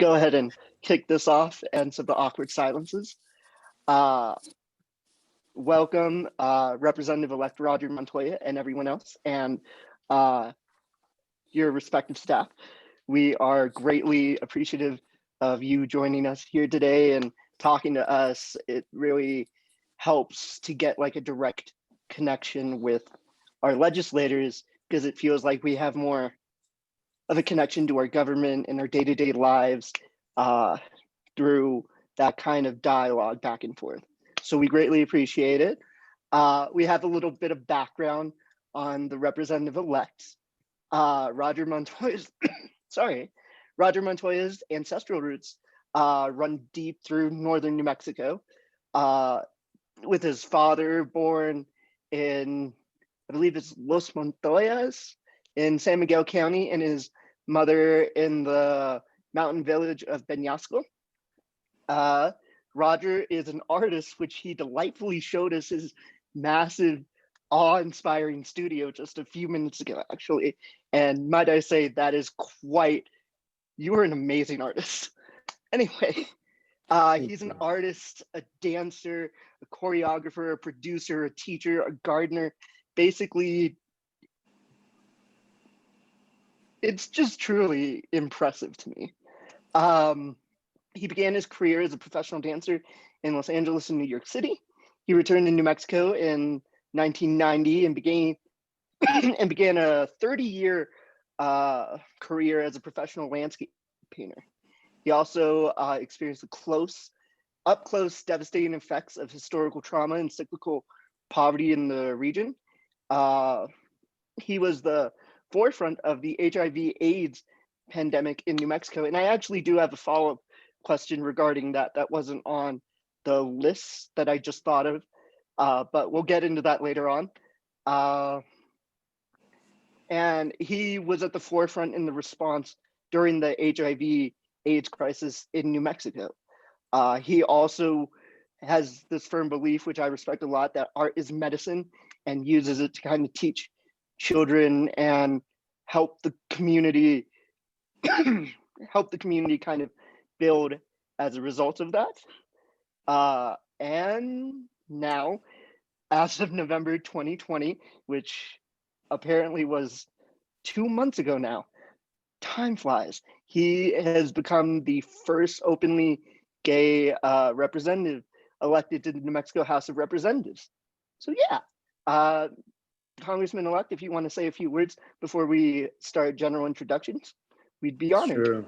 go ahead and kick this off and some of the awkward silences. Uh, Welcome, Representative-elect Roger Montoya and everyone else, and your respective staff. We are greatly appreciative of you joining us here today and talking to us. It really helps to get like a direct connection with our legislators because it feels like we have more of a connection to our government and our day-to-day lives through that kind of dialogue back and forth. So we greatly appreciate it. We have a little bit of background on the representative-elect. Roger Montoya's, Roger Montoya's ancestral roots run deep through northern New Mexico, with his father born in, I believe it's Los Montoyas in San Miguel County, and his mother in the mountain village of Peñasco. Roger is an artist, which he delightfully showed us his massive, awe-inspiring studio just a few minutes ago, actually. And might I say, that is you are an amazing artist. Anyway, he's an artist, a dancer, a choreographer, a producer, a teacher, a gardener. Basically, it's just truly impressive to me. He began his career as a professional dancer in Los Angeles and New York City. He returned to New Mexico in 1990 and began a 30-year career as a professional landscape painter. He also experienced up close, devastating effects of historical trauma and cyclical poverty in the region. He was the forefront of the HIV/AIDS pandemic in New Mexico. And I actually do have a follow-up question regarding that. That wasn't on the list that I just thought of, but we'll get into that later on. And he was at the forefront in the response during the HIV/AIDS crisis in New Mexico. He also has this firm belief, which I respect a lot, that art is medicine, and uses it to kind of teach children and help the community kind of build as a result of that. And now, as of November 2020, which apparently was 2 months ago now, time flies. He has become the first openly gay representative elected to the New Mexico House of Representatives. So yeah, Congressman-elect, if you want to say a few words before we start general introductions, we'd be honored. Sure.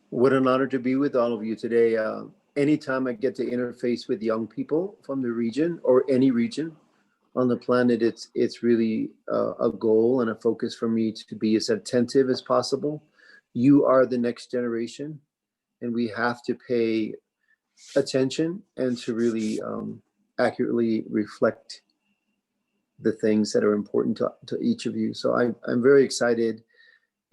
What an honor to be with all of you today. Anytime I get to interface with young people from the region or any region on the planet, it's really a goal and a focus for me to be as attentive as possible. You are the next generation, and we have to pay attention and to really accurately reflect the things that are important to each of you. So I'm very excited.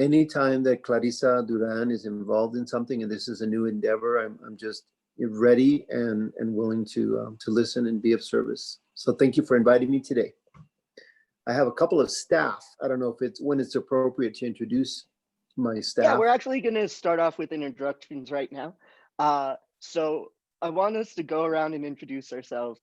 Anytime that Clarissa Duran is involved in something, and this is a new endeavor, I'm just ready and willing to listen and be of service. So thank you for inviting me today. I have a couple of staff. I don't know if when it's appropriate to introduce my staff. Yeah, we're actually going to start off with introductions right now. So I want us to go around and introduce ourselves.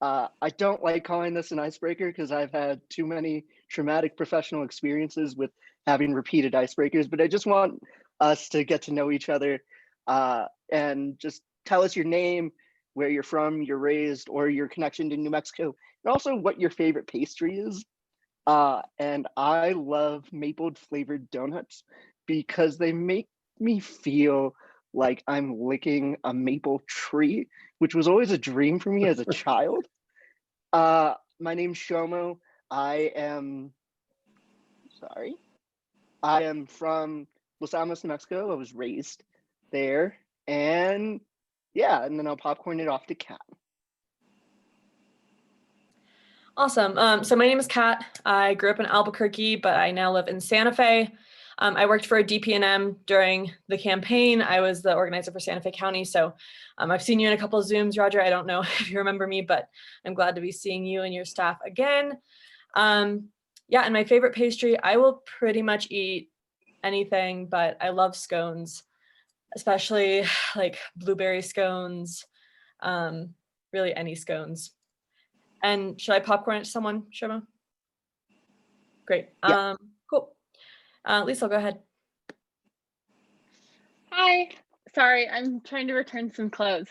I don't like calling this an icebreaker because I've had too many traumatic professional experiences with having repeated icebreakers, but I just want us to get to know each other and just tell us your name, where you're from, you're raised, or your connection to New Mexico, and also what your favorite pastry is. And I love maple flavored donuts because they make me feel like I'm licking a maple tree, which was always a dream for me as a child. My name's Shomo. I am from Los Alamos, New Mexico. I was raised there. And yeah, and then I'll popcorn it off to Kat. Awesome. So my name is Kat. I grew up in Albuquerque, but I now live in Santa Fe. I worked for DPNM during the campaign. I was the organizer for Santa Fe County. So I've seen you in a couple of Zooms, Roger. I don't know if you remember me, but I'm glad to be seeing you and your staff again. Yeah, and my favorite pastry, I will pretty much eat anything, but I love scones. especially like blueberry scones, really any scones. And should I popcorn it to someone, Shoma? Great. Yeah. Cool. Lisa, go ahead. Hi. Sorry, I'm trying to return some clothes.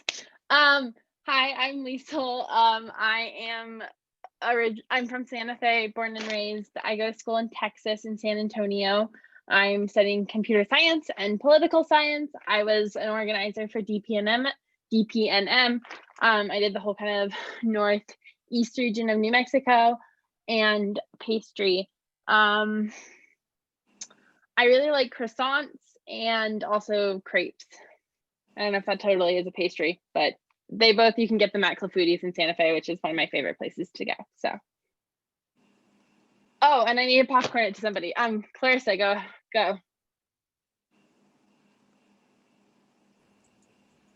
Hi, I'm Liesel. I'm from Santa Fe, born and raised. I go to school in Texas, in San Antonio. I'm studying computer science and political science. I was an organizer for DPNM. I did the whole kind of northeast region of New Mexico and pastry. I really like croissants and also crepes. I don't know if that totally is a pastry, but you can get them at Clafoutis in Santa Fe, which is one of my favorite places to go. So, oh, and I need to popcorn it to somebody. Clarissa, go.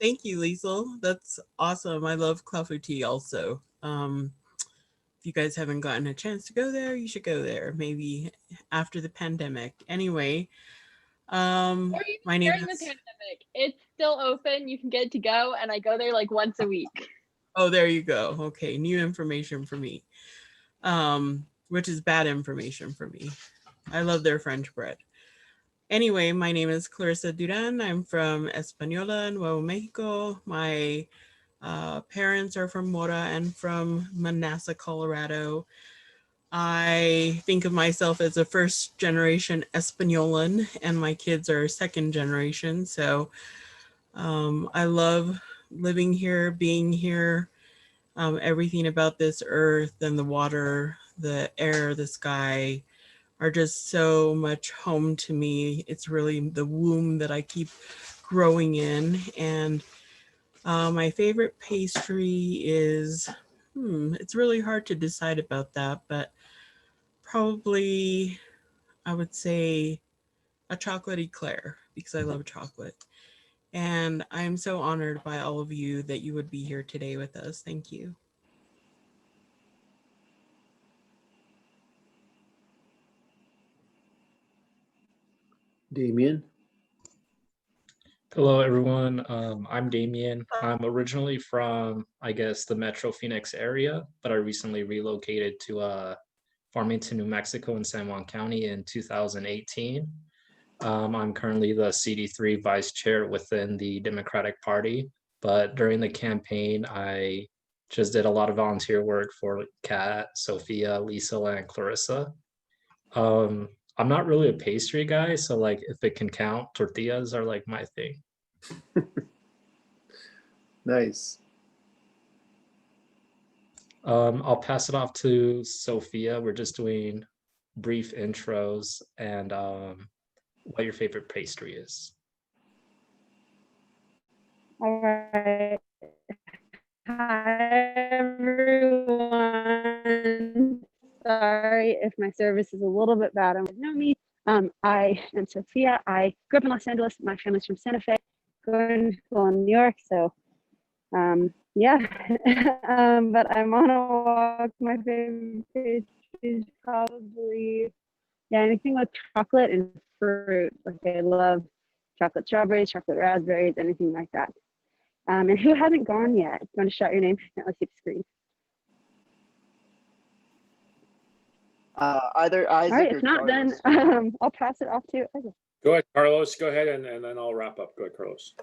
Thank you, Liesel. That's awesome. I love Clafoutis also. If you guys haven't gotten a chance to go there, you should go there. Maybe after the pandemic. Anyway, Or even my name during the is. pandemic, it's still open. You can get to go, and I go there like once a week. Oh, there you go. Okay, new information for me. Which is bad information for me. I love their French bread. Anyway, my name is Clarissa Duran. I'm from Española, Nuevo Mexico. My parents are from Mora and from Manassas, Colorado. I think of myself as a first generation Españolan, and my kids are second generation. So I love living here, being here. Everything about this earth and the water, the air, the sky are just so much home to me. It's really the womb that I keep growing in. And my favorite pastry is, it's really hard to decide about that, but probably I would say a chocolate eclair because I love chocolate. And I'm so honored by all of you that you would be here today with us. Thank you. Damien. Hello, everyone. I'm Damien. I'm originally from, I guess, the Metro Phoenix area, but I recently relocated to Farmington, New Mexico in San Juan County in 2018. I'm currently the CD3 vice chair within the Democratic Party, but during the campaign, I just did a lot of volunteer work for Kat, Sophia, Lisa, and Clarissa. I'm not really a pastry guy, so like if it can count, tortillas are like my thing. Nice. I'll pass it off to Sophia. We're just doing brief intros and what your favorite pastry is. All right. Hi, everyone. Sorry if my service is a little bit bad. I don't know me. I am Sophia. I grew up in Los Angeles. My family's from Santa Fe. Going to school in New York. So, yeah. But I'm on a walk. My favorite pastry is probably anything with chocolate and fruit. Like I love chocolate strawberries, chocolate raspberries, anything like that. And who hasn't gone yet? You want to shout your name? Can't see the screen. Either Isaac All right, or if not, Carlos. then I'll pass it off to Isaac. Go ahead, Carlos. Go ahead, and then I'll wrap up. Go ahead, Carlos.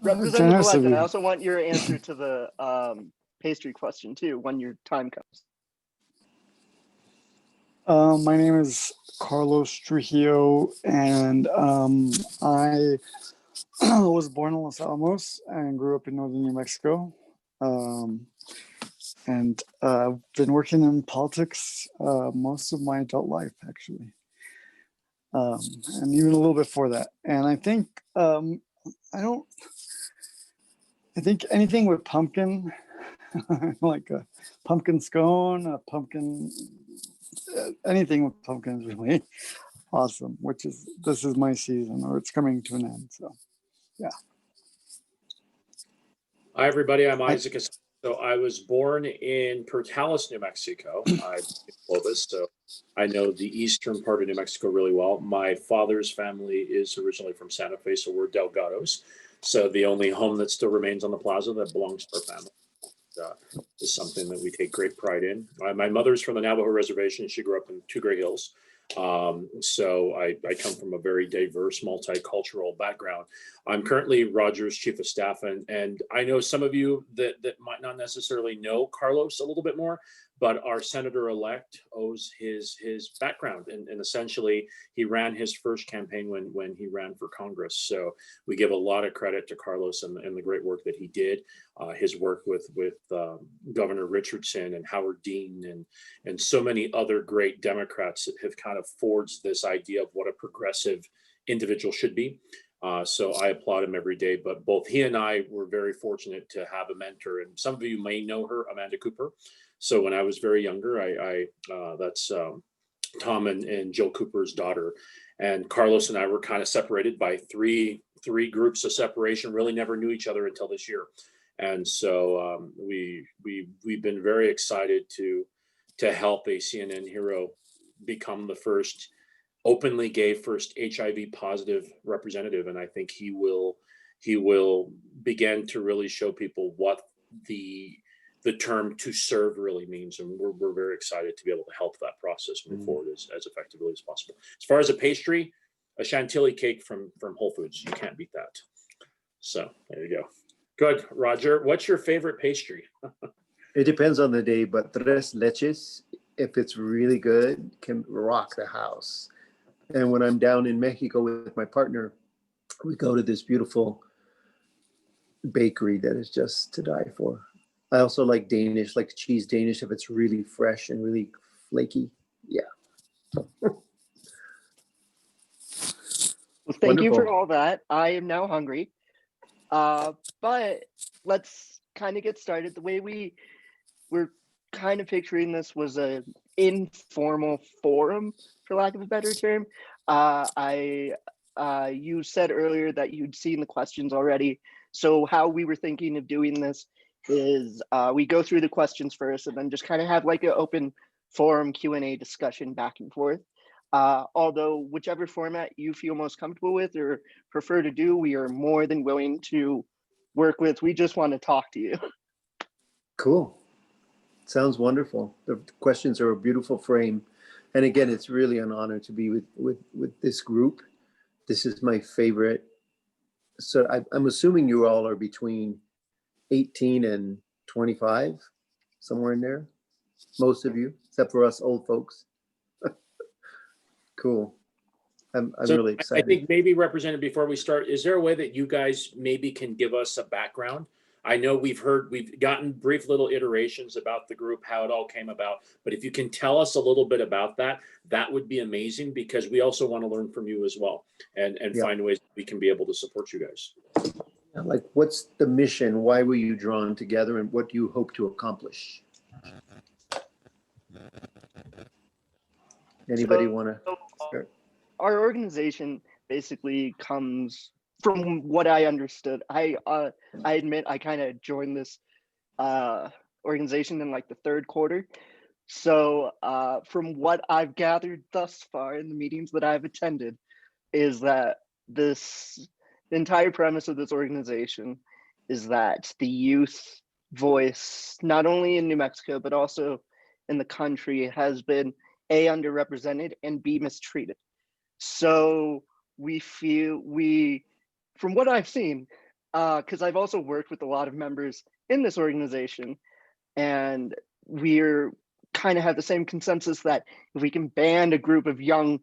Representative Lesson, I also want your answer to the pastry question too when your time comes. My name is Carlos Trujillo, and I was born in Los Alamos and grew up in northern New Mexico. And I've been working in politics most of my adult life, actually, and even a little bit before that. And I think I think anything with pumpkin, like a pumpkin scone, a pumpkin, anything with pumpkin is really awesome. This is my season, or it's coming to an end. So, yeah. Hi, everybody. I'm Isaac. So I was born in Portales, New Mexico. I'm in Clovis, so I know the eastern part of New Mexico really well. My father's family is originally from Santa Fe, so we're Delgados. So the only home that still remains on the plaza that belongs to our family is something that we take great pride in. My mother's from the Navajo Reservation. She grew up in Two Great Hills. So I come from a very diverse, multicultural background. I'm currently Roger's chief of staff, and I know some of you that might not necessarily know Carlos a little bit more, but our senator-elect owes his background, and essentially he ran his first campaign when he ran for Congress. So we give a lot of credit to Carlos and the great work that he did. His work with Governor Richardson and Howard Dean and so many other great Democrats that have kind of forged this idea of what a progressive individual should be. So I applaud him every day, but both he and I were very fortunate to have a mentor, and some of you may know her, Amanda Cooper. So when I was very younger, that's Tom and Jill Cooper's daughter, and Carlos and I were kind of separated by three groups of separation, really never knew each other until this year. And so we've been very excited to help a CNN hero become the first openly gay, first HIV positive representative. And I think he will begin to really show people what the term "to serve" really means. And we're very excited to be able to help that process move forward as effectively as possible. As far as a pastry, a chantilly cake from Whole Foods, you can't beat that. So there you go. Good. Roger, what's your favorite pastry? It depends on the day, but tres leches, if it's really good, can rock the house. And when I'm down in Mexico with my partner, we go to this beautiful bakery that is just to die for. I also like Danish, like cheese Danish, if it's really fresh and really flaky. Yeah. Well, thank you for Wonderful. all that. I am now hungry. But let's kind of get started. The way we're kind of picturing this was a informal forum, for lack of a better term. You said earlier that you'd seen the questions already. So how we were thinking of doing this is we go through the questions first and then just kind of have like an open forum Q&A discussion back and forth. Although whichever format you feel most comfortable with or prefer to do, we are more than willing to work with. We just want to talk to you. Cool. Sounds wonderful. The questions are a beautiful frame. And again, it's really an honor to be with this group. This is my favorite. So I'm assuming you all are between 18 and 25, somewhere in there. Most of you, except for us old folks. Cool. I'm really excited. I think maybe, Representative, before we start, is there a way that you guys maybe can give us a background? I know we've gotten brief little iterations about the group, how it all came about, but if you can tell us a little bit about that, that would be amazing, because we also want to learn from you as well and find ways we can be able to support you guys. Like, what's the mission? Why were you drawn together, and what do you hope to accomplish? Anybody want to start? Our organization basically comes from what I understood. I admit I kind of joined this organization in like the third quarter. So from what I've gathered thus far in the meetings that I've attended is that the entire premise of this organization is that the youth voice, not only in New Mexico, but also in the country, has been A, underrepresented, and B, mistreated. So we feel from what I've seen, because I've also worked with a lot of members in this organization, and we're kind of have the same consensus that if we can band a group of young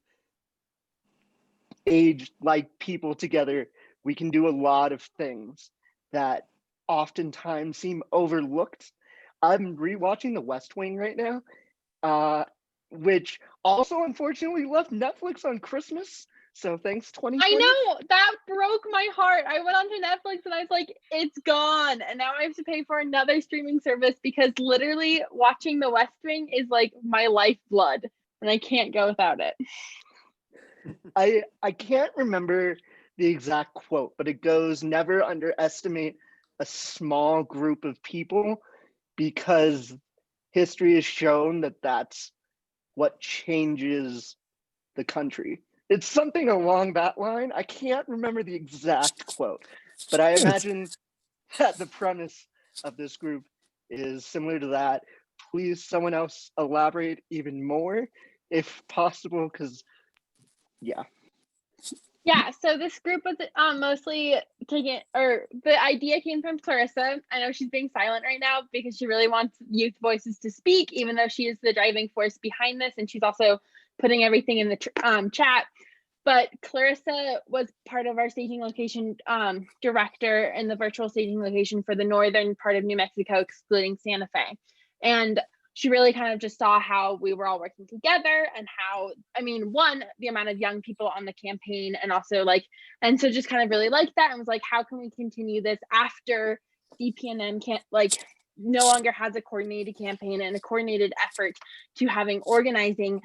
age like people together, we can do a lot of things that oftentimes seem overlooked. I'm rewatching The West Wing right now, which also unfortunately left Netflix on Christmas. So thanks 2020. I know, that broke my heart. I went onto Netflix and I was like, it's gone. And now I have to pay for another streaming service, because literally watching The West Wing is like my lifeblood and I can't go without it. I can't remember the exact quote, but it goes, never underestimate a small group of people. because history has shown that that's what changes the country. It's something along that line. I can't remember the exact quote, but I imagine that the premise of this group is similar to that. Please, someone else elaborate even more if possible, because yeah. Yeah, so this group was mostly taken, or the idea came from Clarissa. I know she's being silent right now because she really wants youth voices to speak, even though she is the driving force behind this, and she's also putting everything in the chat. But Clarissa was part of our staging location director in the virtual staging location for the northern part of New Mexico, excluding Santa Fe. And she really kind of just saw how we were all working together and how, I mean, one, the amount of young people on the campaign, and also like, and so just kind of really liked that and was like, how can we continue this after DPNM can't, like, no longer has a coordinated campaign and a coordinated effort to having organizing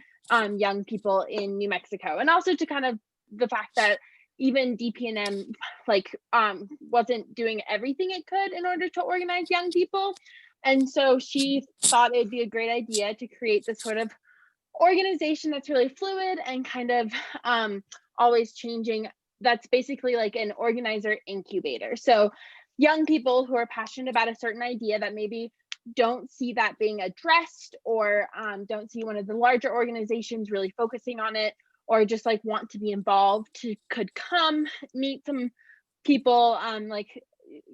young people in New Mexico. And also to kind of the fact that even DPNM like wasn't doing everything it could in order to organize young people. And so she thought it'd be a great idea to create this sort of organization that's really fluid and kind of always changing. That's basically like an organizer incubator. So young people who are passionate about a certain idea that maybe don't see that being addressed, or don't see one of the larger organizations really focusing on it, or just like want to be involved, could come meet some people, like,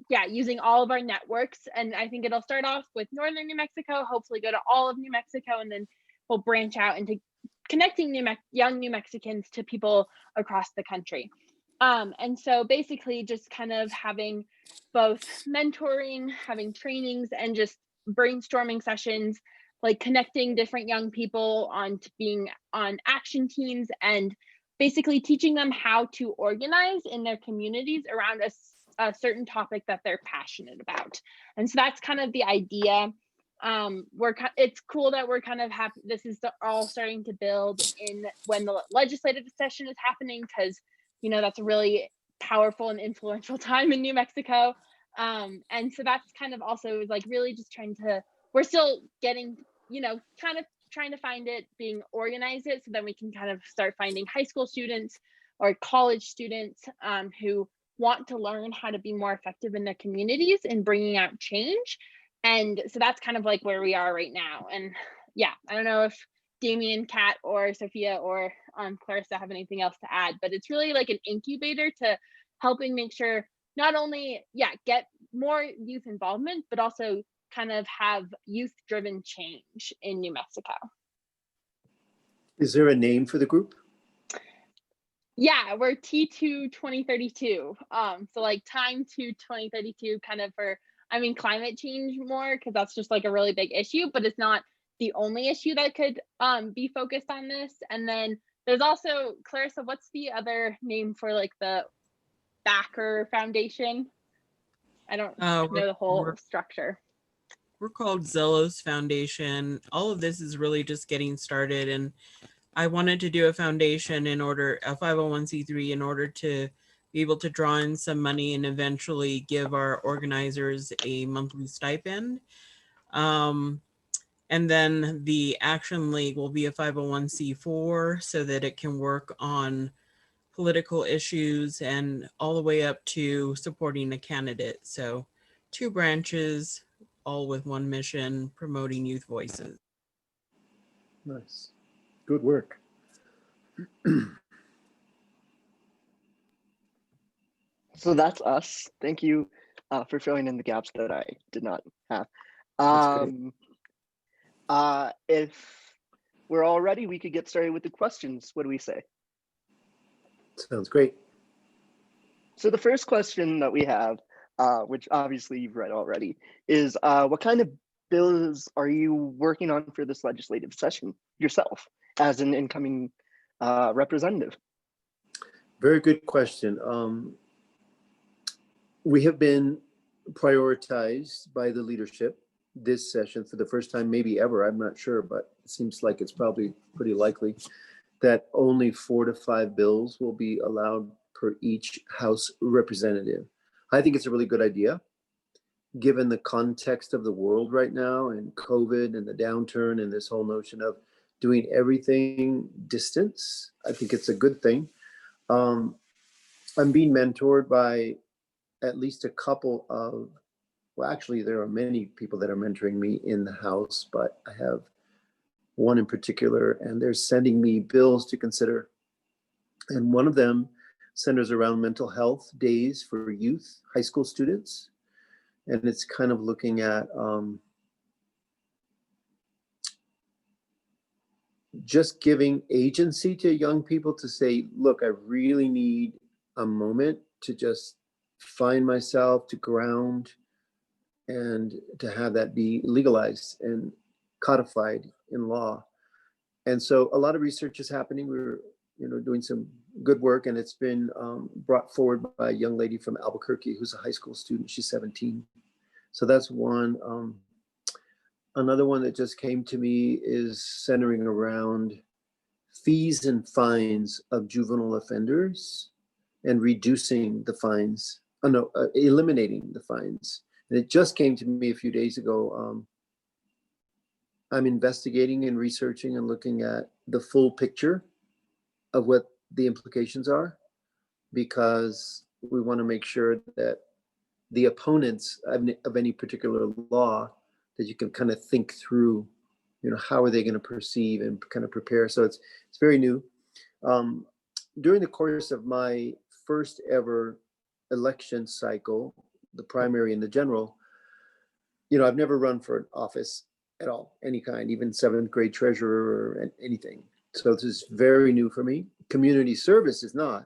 yeah, using all of our networks. And I think it'll start off with northern New Mexico, hopefully go to all of New Mexico, and then we'll branch out into connecting young New Mexicans to people across the country. And so basically just kind of having both mentoring, having trainings, and just brainstorming sessions, like connecting different young people on to being on action teams, and basically teaching them how to organize in their communities around a certain topic that they're passionate about. And so that's kind of the idea. It's cool that we're kind of happy this is all starting to build in when the legislative session is happening, because you know that's a really powerful and influential time in New Mexico. And so that's kind of also like really just we're still getting, you know, kind of trying to find it, being organized it, so then we can kind of start finding high school students or college students who want to learn how to be more effective in their communities and bringing out change. And so that's kind of like where we are right now. And yeah, I don't know if Damien, Kat, or Sophia, or Clarissa have anything else to add, but it's really like an incubator to helping make sure not only, yeah, get more youth involvement, but also kind of have youth-driven change in New Mexico. Is there a name for the group? Yeah, we're T.to2032. So like time to 2032, kind of for, I mean, climate change more, because that's just like a really big issue, but it's not the only issue that could be focused on this. And then there's also, Clarissa, what's the other name for like the backer foundation? I don't know the whole structure. We're called Zellos Foundation. All of this is really just getting started, and I wanted to do a foundation a 501c3, in order to be able to draw in some money and eventually give our organizers a monthly stipend. And then the Action League will be a 501c4 so that it can work on political issues and all the way up to supporting a candidate. So 2 branches, all with one mission, promoting youth voices. Nice. Good work. So that's us. Thank you for filling in the gaps that I did not have. If we're all ready, we could get started with the questions. What do we say? Sounds great. So the first question that we have, which obviously you've read already, is what kind of bills are you working on for this legislative session yourself as an incoming representative? Very good question. We have been prioritized by the leadership this session for the first time, maybe ever, I'm not sure, but it seems like it's probably pretty likely that only 4 to 5 bills will be allowed per each House representative. I think it's a really good idea. given the context of the world right now and COVID and the downturn and this whole notion of doing everything distance. I think it's a good thing. I'm being mentored by at least a couple of, well, actually, there are many people that are mentoring me in the house, but I have one in particular, and they're sending me bills to consider. And one of them centers around mental health days for youth, high school students. And it's kind of looking at just giving agency to young people to say, look, I really need a moment to just find myself, to ground, and to have that be legalized and codified in law. And so a lot of research is happening. We're doing some good work, and it's been brought forward by a young lady from Albuquerque who's a high school student. She's 17. So that's one. Another one that just came to me is centering around fees and fines of juvenile offenders and reducing the fines, eliminating the fines. And it just came to me a few days ago. I'm investigating and researching and looking at the full picture of what the implications are, because we want to make sure that the opponents of any particular law, that you can kind of think through, how are they going to perceive and kind of prepare. So it's very new. During the course of my first ever election cycle, the primary and the general, I've never run for an office at all, any kind, even 7th grade treasurer or anything. So this is very new for me. Community service is not.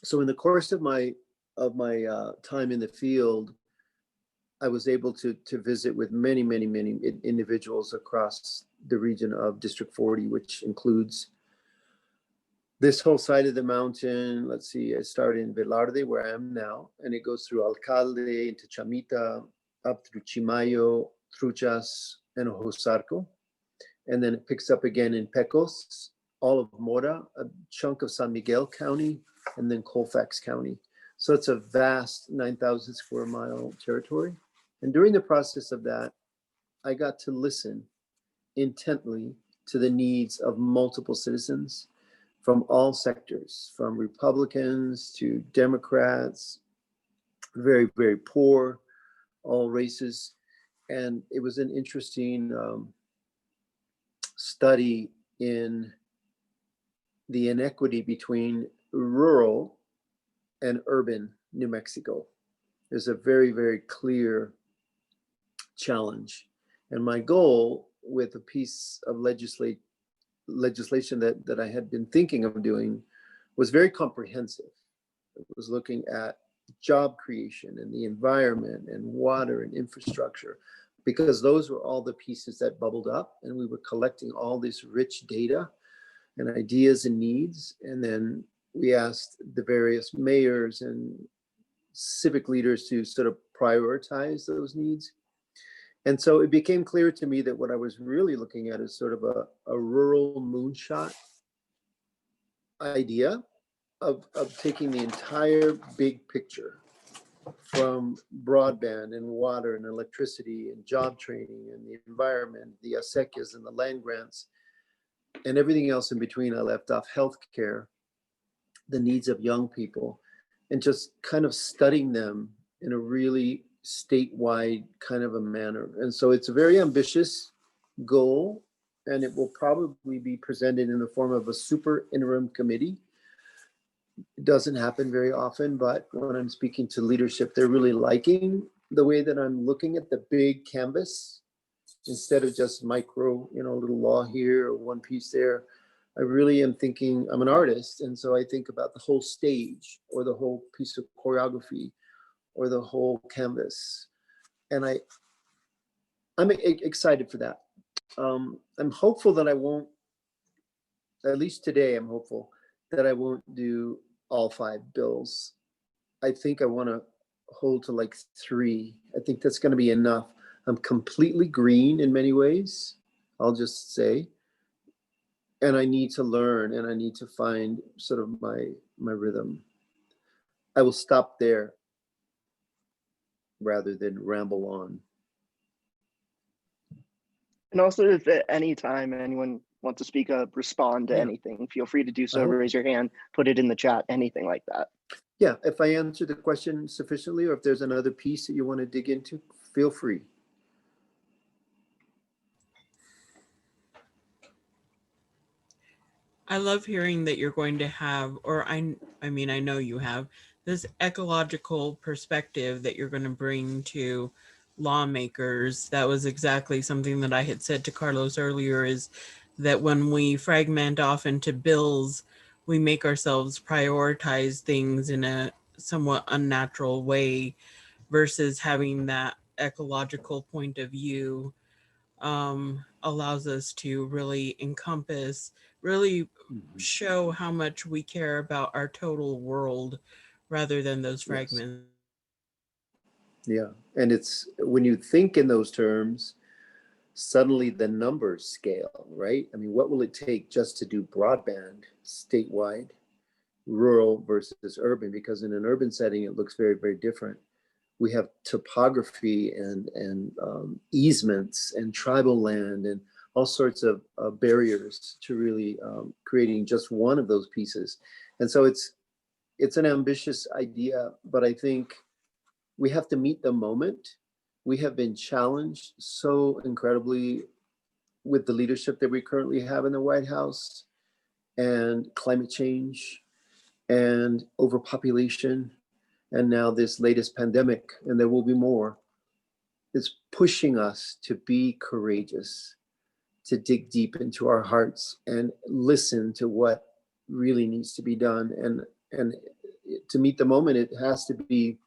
So in the course of my time in the field, I was able to visit with many individuals across the region of District 40, which includes this whole side of the mountain. Let's see, I started in Velarde, where I am now, and it goes through Alcalde, into Chamita, up through Chimayo, Truchas, and Ojosarco. And then it picks up again in Pecos, all of Mora, a chunk of San Miguel County, and then Colfax County. So it's a vast 9,000 square mile territory. And during the process of that, I got to listen intently to the needs of multiple citizens from all sectors, from Republicans to Democrats, very, very poor, all races. And it was an interesting study in the inequity between rural and urban New Mexico. There's a very, very clear challenge. And my goal with a piece of legislation that I had been thinking of doing was very comprehensive. It was looking at job creation and the environment and water and infrastructure, because those were all the pieces that bubbled up, and we were collecting all this rich data and ideas and needs. And then we asked the various mayors and civic leaders to sort of prioritize those needs. And so it became clear to me that what I was really looking at is sort of a rural moonshot idea of taking the entire big picture, from broadband and water and electricity and job training and the environment, the acequias and the land grants, and everything else in between. I left off healthcare, the needs of young people, and just kind of studying them in a really statewide kind of a manner. And so it's a very ambitious goal, and it will probably be presented in the form of a super interim committee. It doesn't happen very often, but when I'm speaking to leadership, they're really liking the way that I'm looking at the big canvas instead of just micro, little law here or one piece there. I really am thinking, I'm an artist, and so I think about the whole stage or the whole piece of choreography or the whole canvas. And I'm excited for that. I'm hopeful that I won't, at least today, I'm hopeful that I won't do all 5 bills. I think I want to hold to like 3. I think that's going to be enough. I'm completely green in many ways, I'll just say. And I need to learn, and I need to find sort of my rhythm. I will stop there. rather than ramble on. And also, if at any time anyone wants to speak up, respond to Yeah. anything, feel free to do so. Uh-huh. Raise your hand, put it in the chat, anything like that. Yeah, if I answer the question sufficiently, or if there's another piece that you want to dig into, feel free. I love hearing that you're going to have, or I mean, I know you have this ecological perspective that you're going to bring to lawmakers. That was exactly something that I had said to Carlos earlier, is that when we fragment off into bills, we make ourselves prioritize things in a somewhat unnatural way versus having that ecological point of view. Allows us to really encompass, really show how much we care about our total world rather than those fragments. Yeah, and it's when you think in those terms, suddenly the numbers scale, right? I mean, what will it take just to do broadband statewide, rural versus urban? Because in an urban setting, it looks very, very different. We have topography and easements and tribal land and all sorts of barriers to really creating just one of those pieces. And so it's an ambitious idea, but I think we have to meet the moment. We have been challenged so incredibly with the leadership that we currently have in the White House, and climate change and overpopulation, and now this latest pandemic, and there will be more. It's pushing us to be courageous, to dig deep into our hearts and listen to what really needs to be done. And to meet the moment, it has to be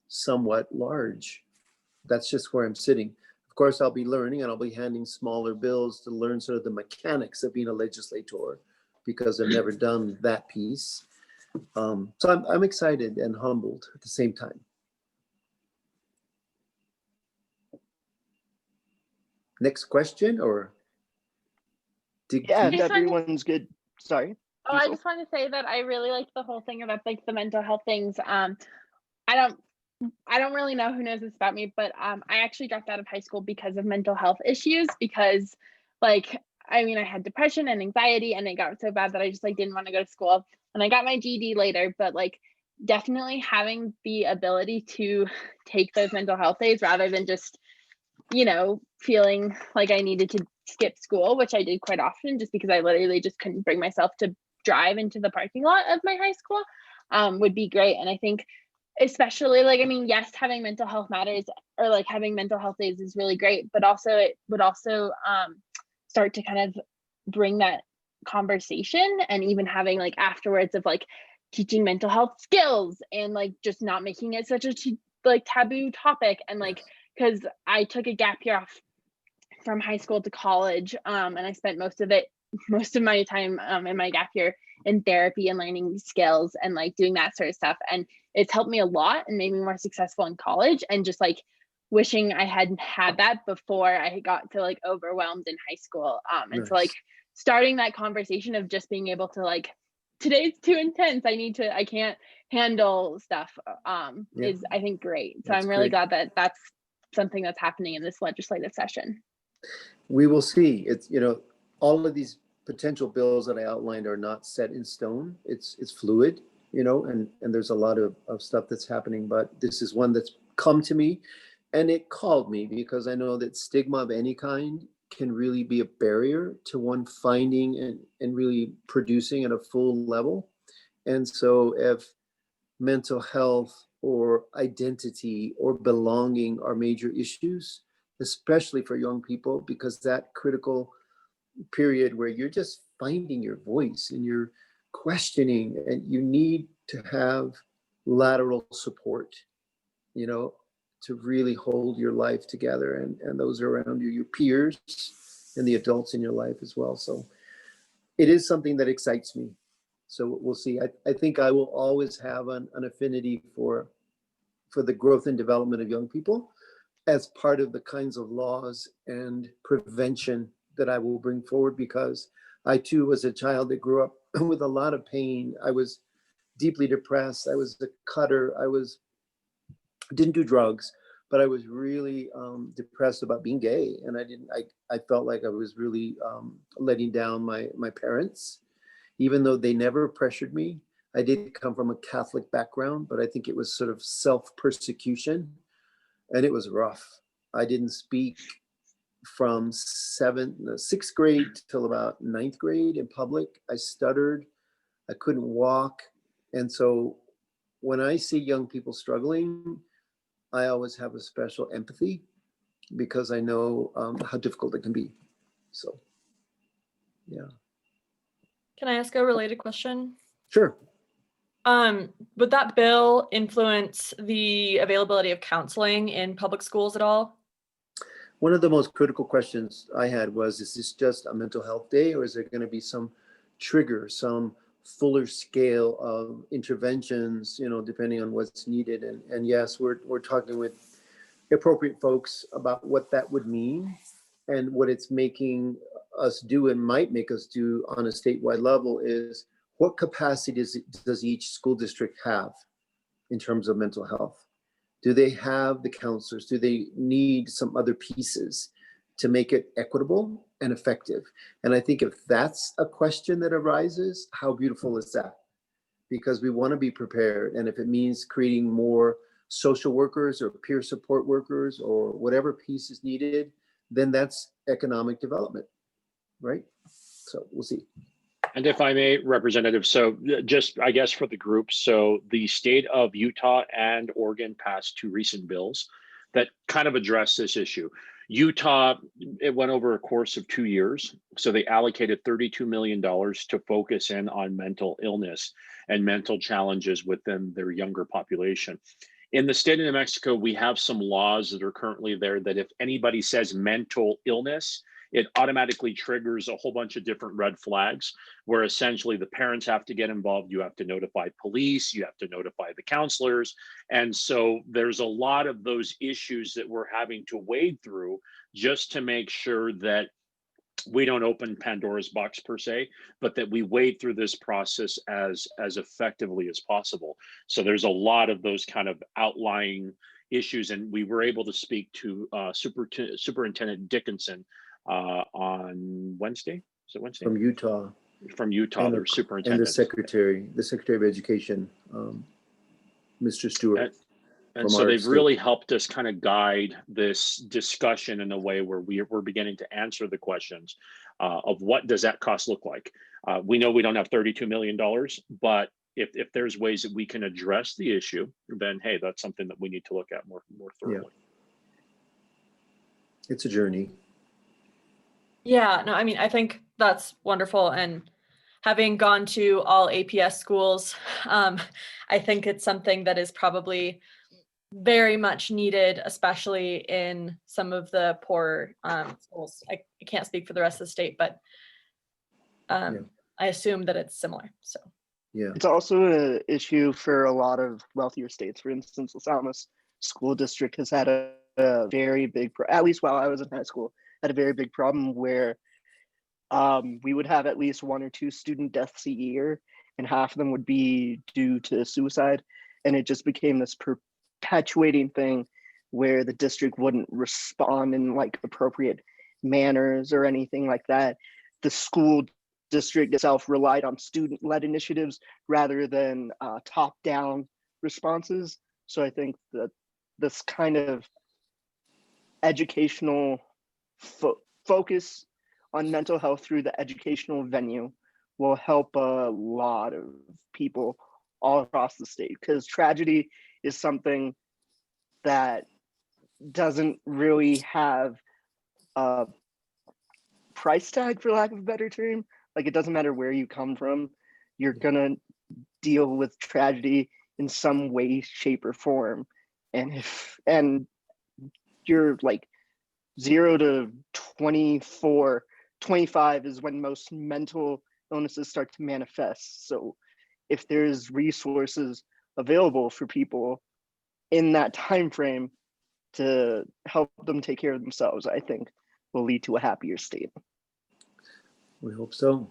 somewhat large. That's just where I'm sitting. Of course, I'll be learning, and I'll be handing smaller bills to learn sort of the mechanics of being a legislator, because I've never done that piece. So I'm excited and humbled at the same time. Next question, or dig Yeah, if deep? everyone's good. Sorry. Oh, I Diesel? just want to say that I really liked the whole thing about like the mental health things. I don't really know who knows this about me, but I actually dropped out of high school because of mental health issues, because like I mean I had depression and anxiety, and it got so bad that I just like didn't want to go to school. And I got my GED later, but like definitely having the ability to take those mental health days rather than just, you know, feeling like I needed to skip school, which I did quite often just because I literally just couldn't bring myself to drive into the parking lot of my high school, would be great. And I think especially like, I mean, yes, having mental health matters, or like having mental health days is really great, but also it would also start to kind of bring that conversation, and even having like afterwards of like teaching mental health skills, and like just not making it such a like taboo topic. And like, because I took a gap year off from high school to college, and I spent most of my time in my gap year in therapy and learning skills and like doing that sort of stuff, and it's helped me a lot and made me more successful in college. And just like wishing I hadn't had that before I got so like overwhelmed in high school. And so like starting that conversation of just being able to like, today's too intense, I can't handle stuff, is I think great. So I'm really glad that that's something that's happening in this legislative session. We will see. It's, you know, all of these potential bills that I outlined are not set in stone. It's fluid, you know, and there's a lot of stuff that's happening, but this is one that's come to me, and it called me because I know that stigma of any kind can really be a barrier to one finding and really producing at a full level. And so if mental health or identity or belonging are major issues, especially for young people, because that critical period where you're just finding your voice and you're questioning, and you need to have lateral support, you know, to really hold your life together, and those around you, your peers and the adults in your life as well. So it is something that excites me. So we'll see. I think I will always have an affinity for the growth and development of young people as part of the kinds of laws and prevention that I will bring forward, because I too was a child that grew up with a lot of pain. I was deeply depressed. I was a cutter. I was didn't do drugs, but I was really depressed about being gay, and I felt like I was really letting down my parents, even though they never pressured me. I did come from a Catholic background, but I think it was sort of self-persecution, and it was rough. I didn't speak from sixth grade till about ninth grade in public. I stuttered. I couldn't walk. And so when I see young people struggling, I always have a special empathy because I know how difficult it can be. So, yeah. Can I ask a related question? Sure. Would that bill influence the availability of counseling in public schools at all? One of the most critical questions I had was, is this just a mental health day, or is there going to be some trigger, some fuller scale of interventions, depending on what's needed? And yes, we're talking with appropriate folks about what that would mean and what it's making us do and might make us do on a statewide level is what capacity does each school district have in terms of mental health? Do they have the counselors? Do they need some other pieces to make it equitable and effective? And I think if that's a question that arises, how beautiful is that? Because we want to be prepared. And if it means creating more social workers or peer support workers or whatever piece is needed, then that's economic development, right? So we'll see. And if I may, Representative, so just, I guess, for the group, so the state of Utah and Oregon passed two recent bills that kind of address this issue. Utah, it went over a course of 2 years. So they allocated $32 million to focus in on mental illness and mental challenges within their younger population. In the state of New Mexico, we have some laws that are currently there that if anybody says mental illness, it automatically triggers a whole bunch of different red flags where essentially the parents have to get involved. You have to notify police, you have to notify the counselors. And so there's a lot of those issues that we're having to wade through just to make sure that we don't open Pandora's box per se, but that we wade through this process as effectively as possible. So there's a lot of those kind of outlying issues. And we were able to speak to Superintendent Dickinson on Wednesday. Is it Wednesday? From Utah. From Utah, their superintendent. And the Secretary of Education, Mr. Stewart. And so they've really helped us kind of guide this discussion in a way where we're beginning to answer the questions of what does that cost look like. We know we don't have $32 million, but if there's ways that we can address the issue, then hey, that's something that we need to look at more thoroughly. Yeah. It's a journey. Yeah, no, I mean, I think that's wonderful. And having gone to all APS schools, I think it's something that is probably very much needed, especially in some of the poor schools. I can't speak for the rest of the state, but I assume that it's similar. So yeah, it's also an issue for a lot of wealthier states. For instance, Los Alamos School District has had a very big, at least while I was in high school, had a very big problem where we would have at least 1 or 2 student deaths a year, and half of them would be due to suicide. And it just became this perpetuating thing where the district wouldn't respond in like appropriate manners or anything like that. The school district itself relied on student-led initiatives rather than top-down responses. So I think that this kind of educational focus on mental health through the educational venue will help a lot of people all across the state, because tragedy is something that doesn't really have a price tag, for lack of a better term. Like, it doesn't matter where you come from, you're gonna deal with tragedy in some way, shape, or form. And you're like 0 to 24, 25 is when most mental illnesses start to manifest. So if there's resources available for people in that time frame to help them take care of themselves, I think will lead to a happier state. We hope so.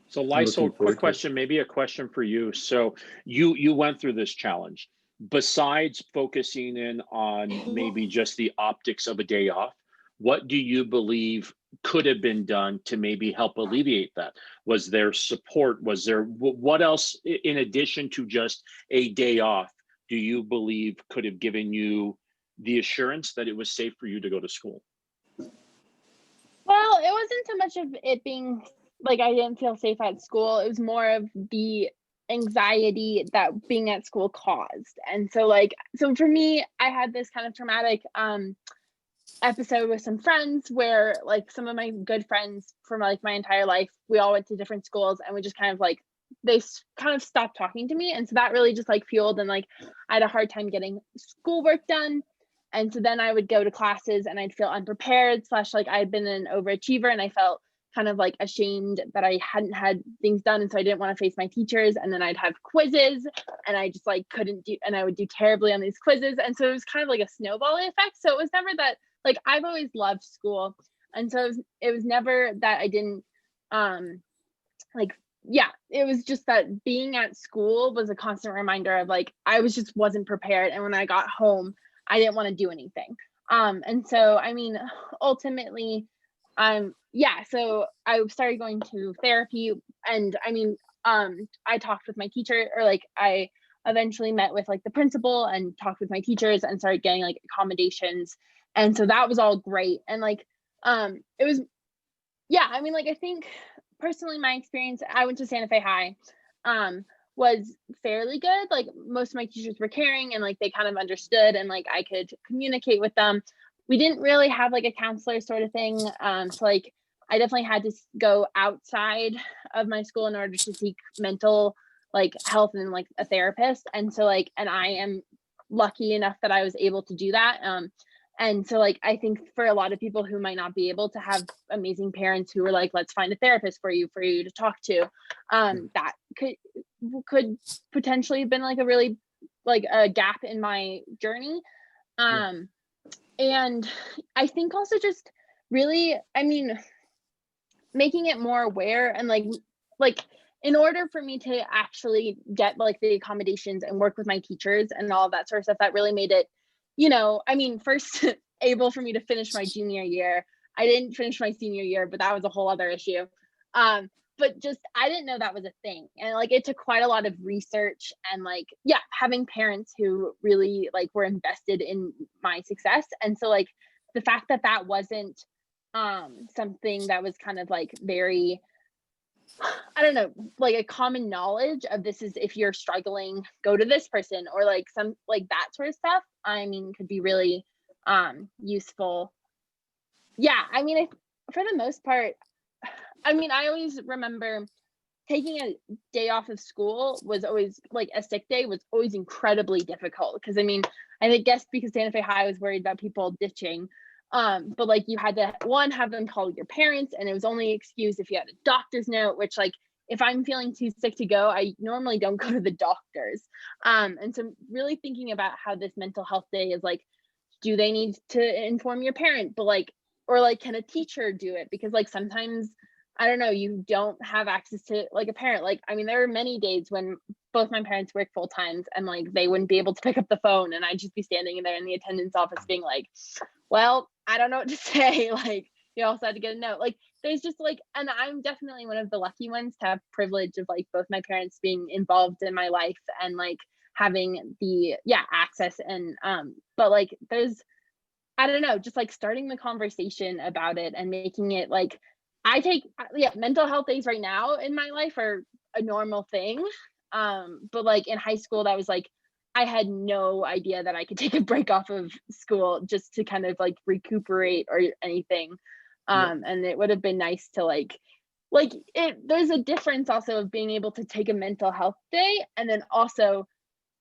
So Lysol, quick question, maybe a question for you. So you went through this challenge. besides focusing in on maybe just the optics of a day off, what do you believe could have been done to maybe help alleviate that? Was there support? Was there, what else in addition to just a day off do you believe could have given you the assurance that it was safe for you to go to school? Well, it wasn't so much of it being like I didn't feel safe at school. It was more of the anxiety that being at school caused. And so so for me, I had this kind of traumatic episode with some friends where like some of my good friends from like my entire life, we all went to different schools, and we just kind of like they kind of stopped talking to me. And so that really just like fueled, and like I had a hard time getting schoolwork done. And so then I would go to classes and I'd feel unprepared / like I'd been an overachiever, and I felt kind of like ashamed that I hadn't had things done. And so I didn't want to face my teachers. And then I'd have quizzes and I just like couldn't do, and I would do terribly on these quizzes. And so it was kind of like a snowballing effect. So it was never that, like, I've always loved school. And so it was never that I didn't it was just that being at school was a constant reminder of like I wasn't prepared. And when I got home, I didn't want to do anything. And so I mean, ultimately, so I started going to therapy, and I mean, I talked with my teacher, or like I eventually met with like the principal and talked with my teachers and started getting like accommodations. And so that was all great. And like, it was, I mean, like, I think personally, my experience, I went to Santa Fe High, was fairly good. Like most of my teachers were caring, and like they kind of understood, and like I could communicate with them. We didn't really have like a counselor sort of thing. So like I definitely had to go outside of my school in order to seek mental like health and like a therapist. And so like, and I am lucky enough that I was able to do that. And so like, I think for a lot of people who might not be able to have amazing parents who were like, let's find a therapist for you to talk to, that could potentially have been like a really like a gap in my journey. And I think also just really, I mean, making it more aware, and like in order for me to actually get like the accommodations and work with my teachers and all of that sort of stuff, that really made it, I mean, first able for me to finish my junior year. I didn't finish my senior year, but that was a whole other issue. But just, I didn't know that was a thing. And like, it took quite a lot of research and like, having parents who really like were invested in my success. And so like the fact that that wasn't something that was kind of like very, I don't know, like a common knowledge of this is if you're struggling, go to this person, or like some like that sort of stuff, I mean, could be really useful. I mean, for the most part, I mean, I always remember taking a day off of school was always like a sick day was always incredibly difficult. Because I mean, I guess because Santa Fe High was worried about people ditching. But like you had to have them call your parents, and it was only excused if you had a doctor's note, which like if I'm feeling too sick to go, I normally don't go to the doctors. And so really thinking about how this mental health day is like, do they need to inform your parent? But like, or like, can a teacher do it? Because like sometimes, I don't know, you don't have access to like a parent. Like, I mean, there are many days when both my parents work full times, and like they wouldn't be able to pick up the phone, and I'd just be standing there in the attendance office being like, well, I don't know what to say. Like, you also had to get a note. Like, there's just like, and I'm definitely one of the lucky ones to have privilege of like both my parents being involved in my life and like having the access. And but like there's, I don't know, just like starting the conversation about it and making it like, I take mental health days right now in my life are a normal thing. But like in high school, that was like, I had no idea that I could take a break off of school just to kind of like recuperate or anything. And it would have been nice to like there's a difference also of being able to take a mental health day. And then also,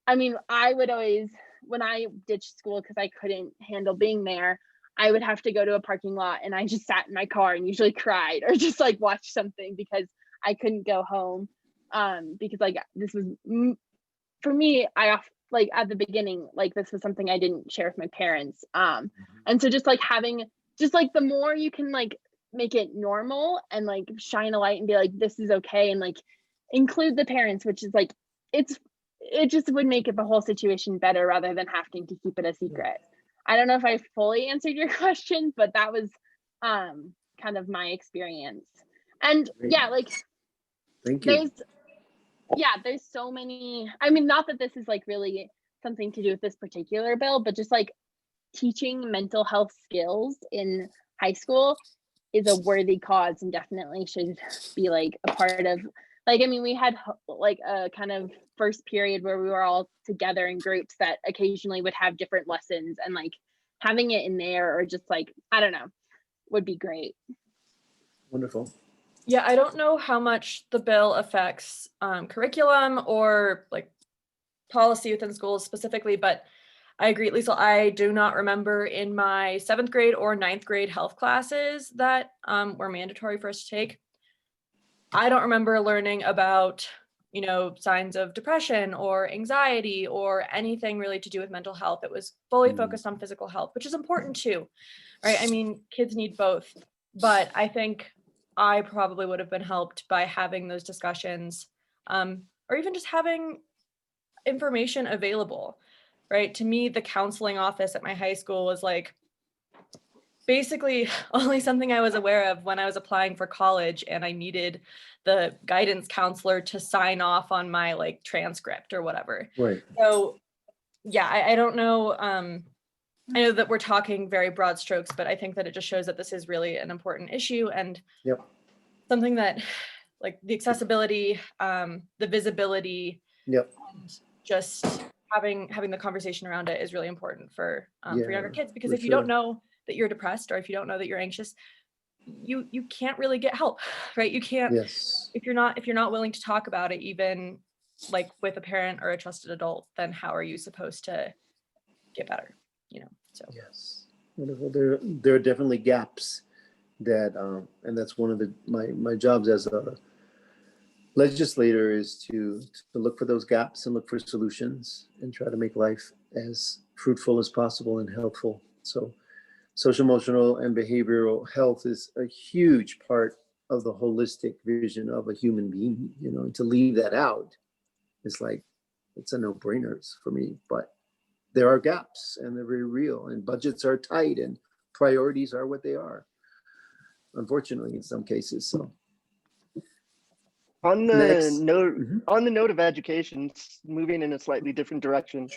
I mean, I would always, when I ditched school because I couldn't handle being there, I would have to go to a parking lot, and I just sat in my car and usually cried or just like watched something because I couldn't go home. Because like this was for me, like at the beginning, like this was something I didn't share with my parents. And so just like having, just like the more you can like make it normal and like shine a light and be like, this is okay. And like include the parents, which is like, it's it just would make it the whole situation better rather than having to keep it a secret. I don't know if I fully answered your question, but that was kind of my experience. And yeah, like Thank you. there's so many, I mean, not that this is like really something to do with this particular bill, but just like teaching mental health skills in high school is a worthy cause and definitely should be like a part of, like, I mean, we had like a kind of first period where we were all together in groups that occasionally would have different lessons, and like having it in there or just like, I don't know, would be great. Wonderful. Yeah, I don't know how much the bill affects curriculum or like policy within schools specifically, but I agree, Liesl. I do not remember in my 7th grade or 9th grade health classes that were mandatory for us to take. I don't remember learning about, you know, signs of depression or anxiety or anything really to do with mental health. It was fully focused on physical health, which is important too, right? I mean, kids need both, but I think I probably would have been helped by having those discussions, or even just having information available, right? To me, the counseling office at my high school was like basically only something I was aware of when I was applying for college and I needed the guidance counselor to sign off on my like transcript or whatever. Right. So yeah, I don't know. I know that we're talking very broad strokes, but I think that it just shows that this is really an important issue and something that like the accessibility, the visibility, and just having the conversation around it is really important for younger kids, because if you don't know that you're depressed or if you don't know that you're anxious, you can't really get help, right? You can't, if you're not willing to talk about it, even like with a parent or a trusted adult, then how are you supposed to get better, you know? So wonderful. There are definitely gaps that and that's one of my jobs as a legislator is to look for those gaps and look for solutions and try to make life as fruitful as possible and helpful. So social, emotional, and behavioral health is a huge part of the holistic vision of a human being, you know, and to leave that out, it's like, it's a no-brainer for me, but there are gaps and they're very real, and budgets are tight and priorities are what they are, unfortunately, in some cases. So on the note of education, moving in a slightly different direction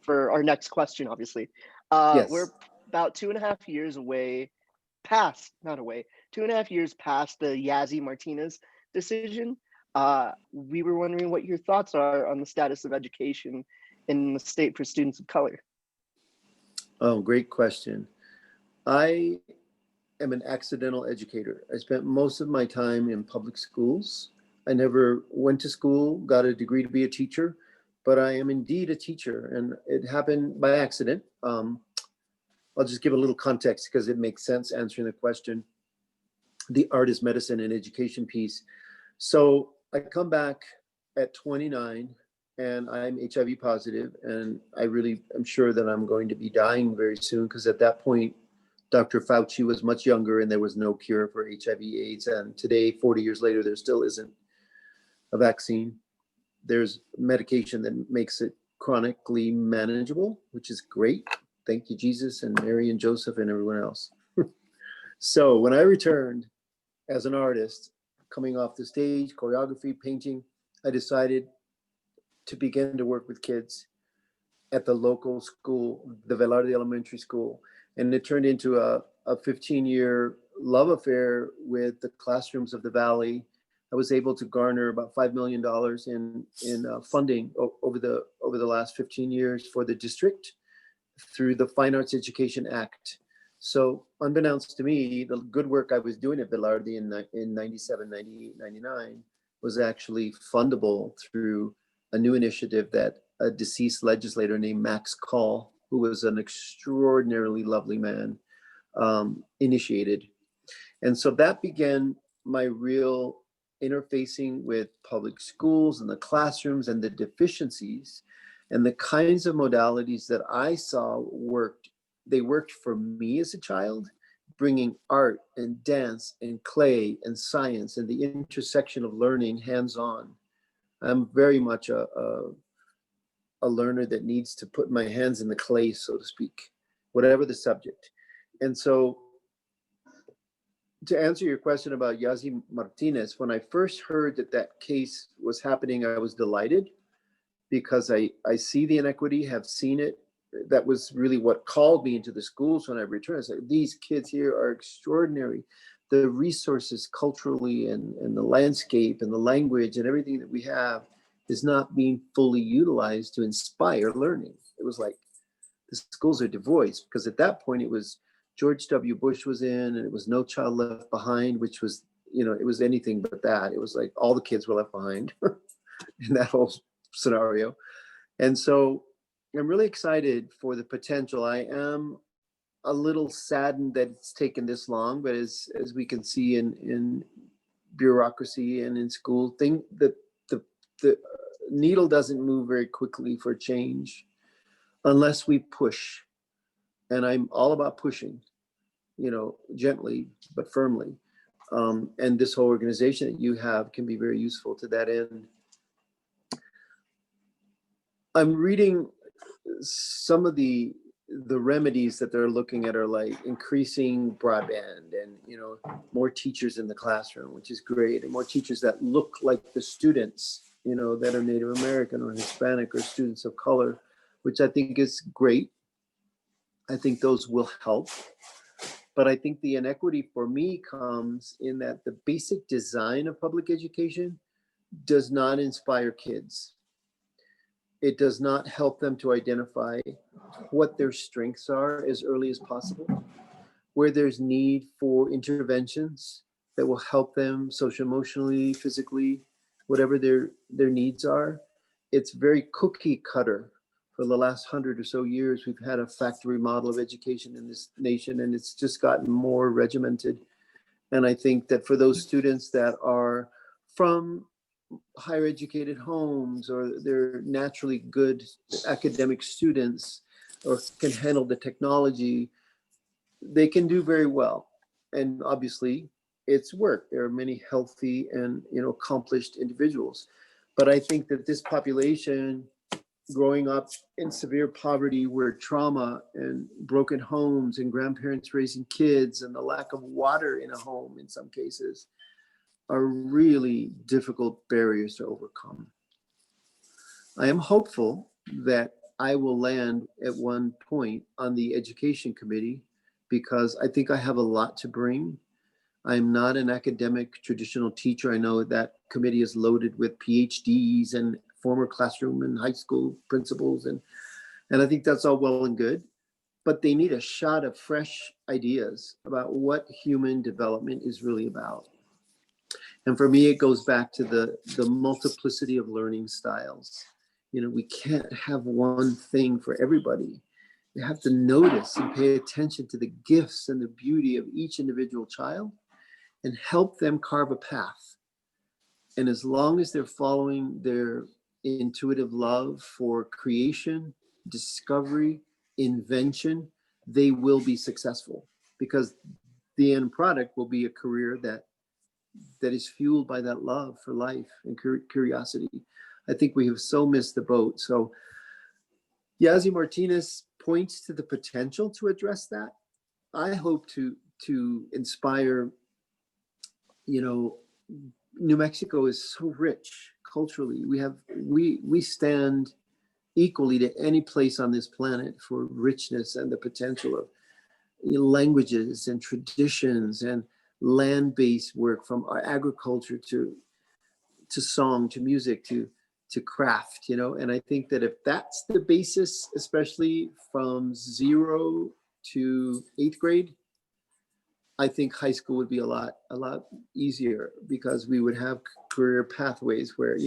for our next question, obviously, we're about 2.5 years past the Yazzie Martinez decision. We were wondering what your thoughts are on the status of education in the state for students of color. Oh, great question. I am an accidental educator. I spent most of my time in public schools. I never went to school, got a degree to be a teacher, but I am indeed a teacher, and it happened by accident. I'll just give a little context because it makes sense answering the question. The art is medicine and education piece. So I come back at 29 and I'm HIV positive, and I really am sure that I'm going to be dying very soon, because at that point, Dr. Fauci was much younger and there was no cure for HIV/AIDS. And today, 40 years later, there still isn't a vaccine. There's medication that makes it chronically manageable, which is great. Thank you, Jesus and Mary and Joseph and everyone else. So when I returned as an artist, coming off the stage, choreography, painting, I decided to begin to work with kids at the local school, the Velarde Elementary School. And it turned into a 15-year love affair with the classrooms of the Valley. I was able to garner about $5 million in funding over the last 15 years for the district through the Fine Arts Education Act. So unbeknownst to me, the good work I was doing at Velarde in 97, 98, 99 was actually fundable through a new initiative that a deceased legislator named Max Call, who was an extraordinarily lovely man, initiated. And so that began my real interfacing with public schools and the classrooms and the deficiencies and the kinds of modalities that I saw worked. They worked for me as a child, bringing art and dance and clay and science and the intersection of learning hands-on. I'm very much a a learner that needs to put my hands in the clay, so to speak, whatever the subject. And so to answer your question about Yazi Martinez, when I first heard that that case was happening, I was delighted because I see the inequity, have seen it. That was really what called me into the schools when I returned. I said, these kids here are extraordinary. The resources culturally and the landscape and the language and everything that we have is not being fully utilized to inspire learning. It was like the schools are devoid, because at that point it was George W. Bush was in, and it was No Child Left Behind, which was, it was anything but that. It was like all the kids were left behind in that whole scenario. And so I'm really excited for the potential. I am a little saddened that it's taken this long, but as we can see in bureaucracy and in school, the needle doesn't move very quickly for change unless we push. And I'm all about pushing, gently but firmly. And this whole organization that you have can be very useful to that end. I'm reading some of the remedies that they're looking at are like increasing broadband and, more teachers in the classroom, which is great. And more teachers that look like the students, that are Native American or Hispanic or students of color, which I think is great. I think those will help. But I think the inequity for me comes in that the basic design of public education does not inspire kids. It does not help them to identify what their strengths are as early as possible, where there's need for interventions that will help them social-emotionally, physically, whatever their needs are. It's very cookie cutter. For the last 100 or so years, we've had a factory model of education in this nation, and it's just gotten more regimented. And I think that for those students that are from higher educated homes, or they're naturally good academic students, or can handle the technology, they can do very well. And obviously it's work. There are many healthy and accomplished individuals. But I think that this population growing up in severe poverty, where trauma and broken homes and grandparents raising kids and the lack of water in a home in some cases are really difficult barriers to overcome. I am hopeful that I will land at one point on the education committee, because I think I have a lot to bring. I'm not an academic traditional teacher. I know that committee is loaded with PhDs and former classroom and high school principals, and I think that's all well and good, but they need a shot of fresh ideas about what human development is really about. And for me, it goes back to the multiplicity of learning styles. We can't have one thing for everybody. We have to notice and pay attention to the gifts and the beauty of each individual child and help them carve a path. And as long as they're following their intuitive love for creation, discovery, invention, they will be successful, because the end product will be a career that is fueled by that love for life and curiosity. I think we have so missed the boat. So Yazi Martinez points to the potential to address that. I hope to inspire, New Mexico is so rich culturally. We stand equally to any place on this planet for richness and the potential of languages and traditions and land-based work, from our agriculture to song, to music, to craft, and I think that if that's the basis, especially from 0 to 8th grade, I think high school would be a lot easier, because we would have career pathways where,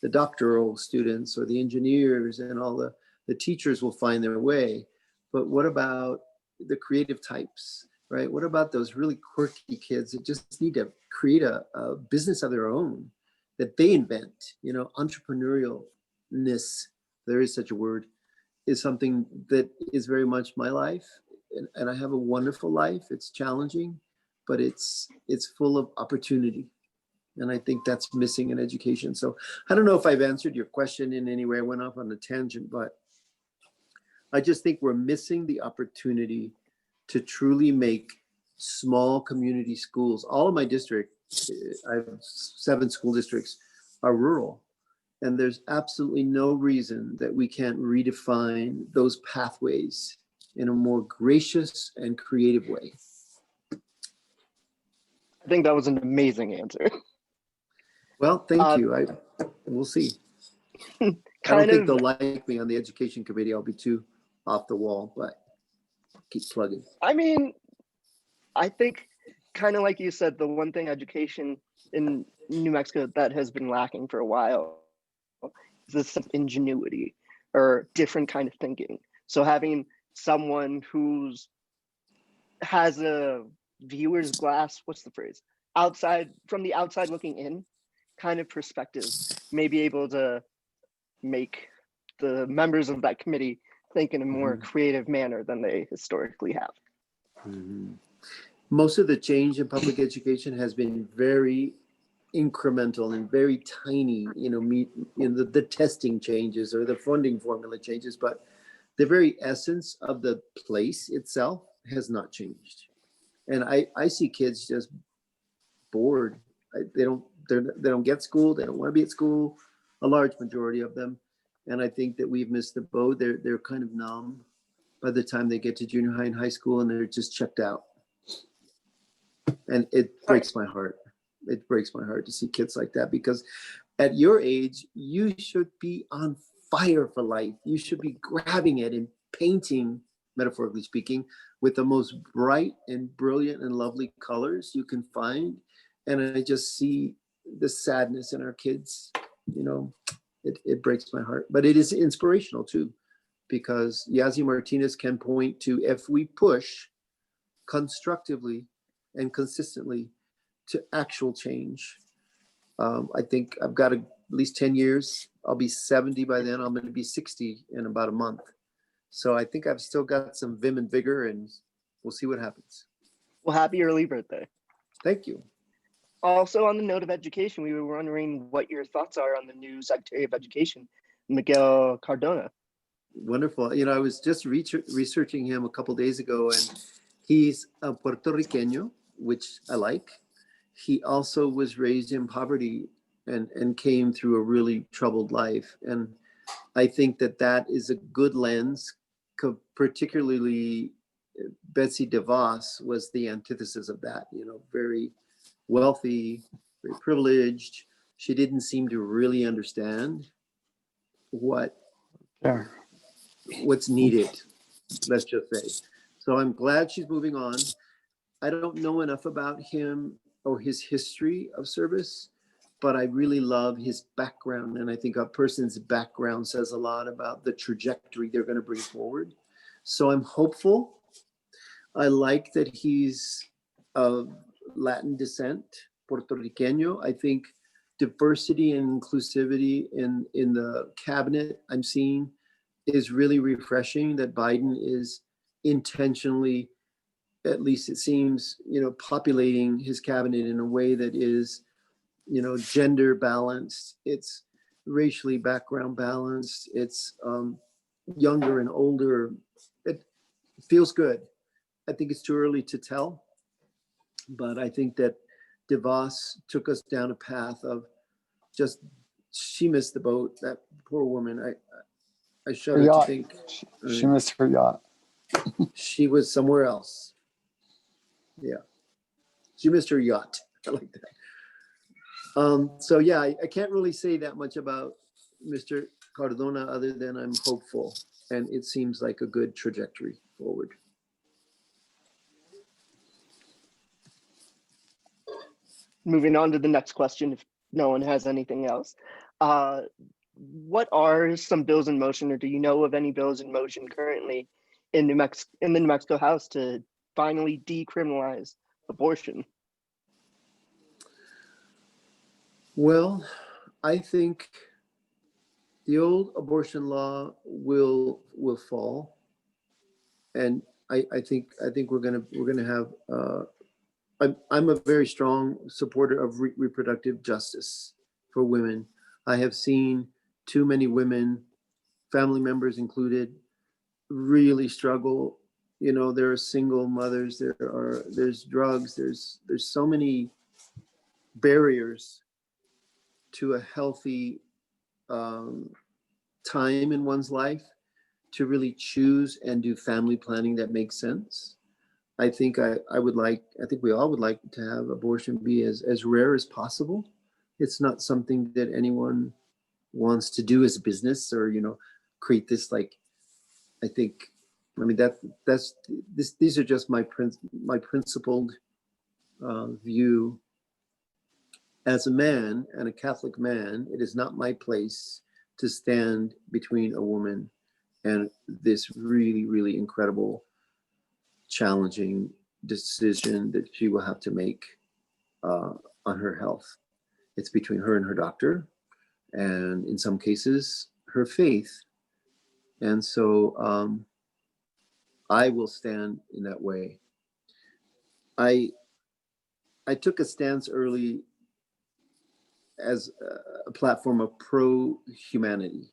the doctoral students or the engineers and all the teachers will find their way. But what about the creative types, right? What about those really quirky kids that just need to create a business of their own that they invent? Entrepreneurialness, there is such a word, is something that is very much my life. And I have a wonderful life. It's challenging, but it's full of opportunity. And I think that's missing in education. So I don't know if I've answered your question in any way. I went off on a tangent, but I just think we're missing the opportunity to truly make small community schools. All of my district, I have 7 school districts, are rural. And there's absolutely no reason that we can't redefine those pathways in a more gracious and creative way. I think that was an amazing answer. Well, thank you. We'll see. I don't think they'll like me on the education committee. I'll be too off the wall, but keep plugging. I mean, I think kind of like you said, the one thing education in New Mexico that has been lacking for a while is this sense of ingenuity or different kind of thinking. So having someone who's has a viewer's glass, what's the phrase? Outside, from the outside looking in kind of perspective, may be able to make the members of that committee think in a more creative manner than they historically have. Most of the change in public education has been very incremental and very tiny, the testing changes or the funding formula changes, but the very essence of the place itself has not changed. And I see kids just bored. They don't get school. They don't want to be at school, a large majority of them. And I think that we've missed the boat. They're kind of numb by the time they get to junior high and high school, and they're just checked out. And it breaks my heart. It breaks my heart to see kids like that, because at your age, you should be on fire for life. You should be grabbing it and painting, metaphorically speaking, with the most bright and brilliant and lovely colors you can find. And I just see the sadness in our kids. It breaks my heart, but it is inspirational too, because Yazzie Martinez can point to, if we push constructively and consistently to actual change. I think I've got at least 10 years. I'll be 70 by then. I'm going to be 60 in about a month. So I think I've still got some vim and vigor, and we'll see what happens. Well, happy early birthday. Thank you. Also, on the note of education, we were wondering what your thoughts are on the new Secretary of Education, Miguel Cardona. Wonderful. I was just researching him a couple of days ago, and he's a Puerto Riqueño, which I like. He also was raised in poverty and came through a really troubled life. And I think that is a good lens, particularly Betsy DeVos was the antithesis of that, very wealthy, very privileged. She didn't seem to really understand what's needed, let's just say. So I'm glad she's moving on. I don't know enough about him or his history of service, but I really love his background. And I think a person's background says a lot about the trajectory they're going to bring forward. So I'm hopeful. I like that he's of Latin descent, Puerto Riqueño. I think diversity and inclusivity in the cabinet I'm seeing is really refreshing, that Biden is intentionally, at least it seems, populating his cabinet in a way that is, gender balanced. It's racially background balanced. It's younger and older. It feels good. I think it's too early to tell, but I think that DeVos took us down a path of just, she missed the boat. That poor woman. I shudder to think. She missed her yacht. She was somewhere else. Yeah. She missed her yacht. I like that. So yeah, I can't really say that much about Mr. Cardona other than I'm hopeful, and it seems like a good trajectory forward. Moving on to the next question, if no one has anything else. What are some bills in motion, or do you know of any bills in motion currently in the New Mexico House to finally decriminalize abortion? Well, I think the old abortion law will fall, and I think we're gonna have I'm a very strong supporter of reproductive justice for women. I have seen too many women, family members included, really struggle. You know, there are single mothers, there's drugs, there's so many barriers to a healthy time in one's life to really choose and do family planning that makes sense. I think I think we all would like to have abortion be as rare as possible. It's not something that anyone wants to do as a business or, you know, create this like, I think, I mean, these are just my principled view. As a man and a Catholic man, it is not my place to stand between a woman and this really, really incredible, challenging decision that she will have to make on her health. It's between her and her doctor, and in some cases, her faith. And so I will stand in that way. I took a stance early as a platform of pro-humanity.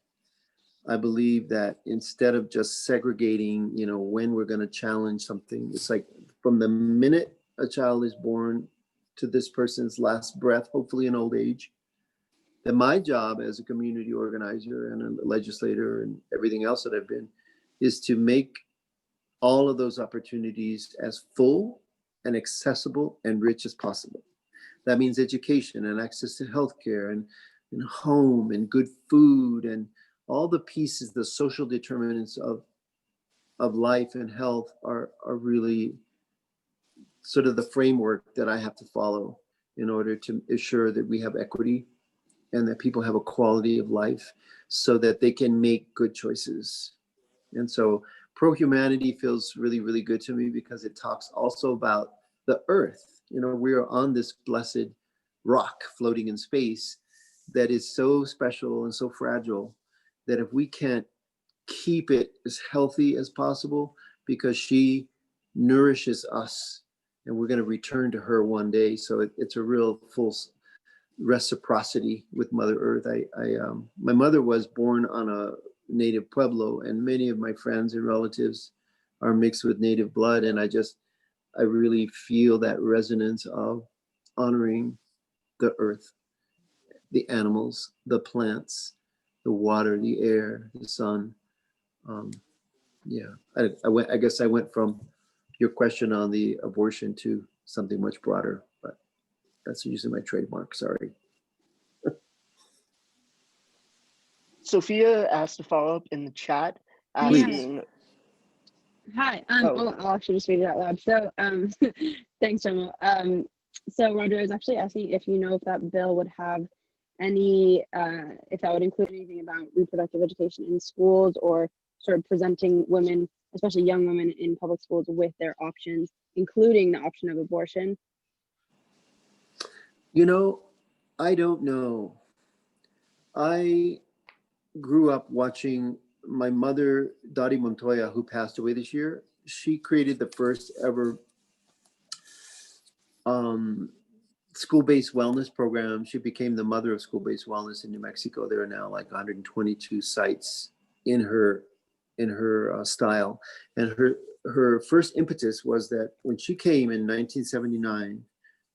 I believe that instead of just segregating, you know, when we're going to challenge something, it's like from the minute a child is born to this person's last breath, hopefully in old age, that my job as a community organizer and a legislator and everything else that I've been is to make all of those opportunities as full and accessible and rich as possible. That means education and access to healthcare and home and good food and all the pieces, the social determinants of life and health are really sort of the framework that I have to follow in order to ensure that we have equity and that people have a quality of life so that they can make good choices. And so pro-humanity feels really, really good to me because it talks also about the earth. You know, we are on this blessed rock floating in space that is so special and so fragile that if we can't keep it as healthy as possible, because she nourishes us and we're going to return to her one day. So it's a real full reciprocity with Mother Earth. My mother was born on a native pueblo, and many of my friends and relatives are mixed with native blood. And I really feel that resonance of honoring the earth, the animals, the plants, the water, the air, the sun. I guess I went from your question on the abortion to something much broader, but that's using my trademark, sorry. Sophia asked to follow up in the chat, Please. asking, Hi, Oh. I'll actually just read it out loud. So, thanks, Gemma. So Roger is actually asking if you know if that bill would have any, if that would include anything about reproductive education in schools or sort of presenting women, especially young women in public schools with their options, including the option of abortion. You know, I don't know. I grew up watching my mother, Roger Montoya, who passed away this year. She created the first ever school-based wellness program. She became the mother of school-based wellness in New Mexico. There are now like 122 sites in her style. And her first impetus was that when she came in 1979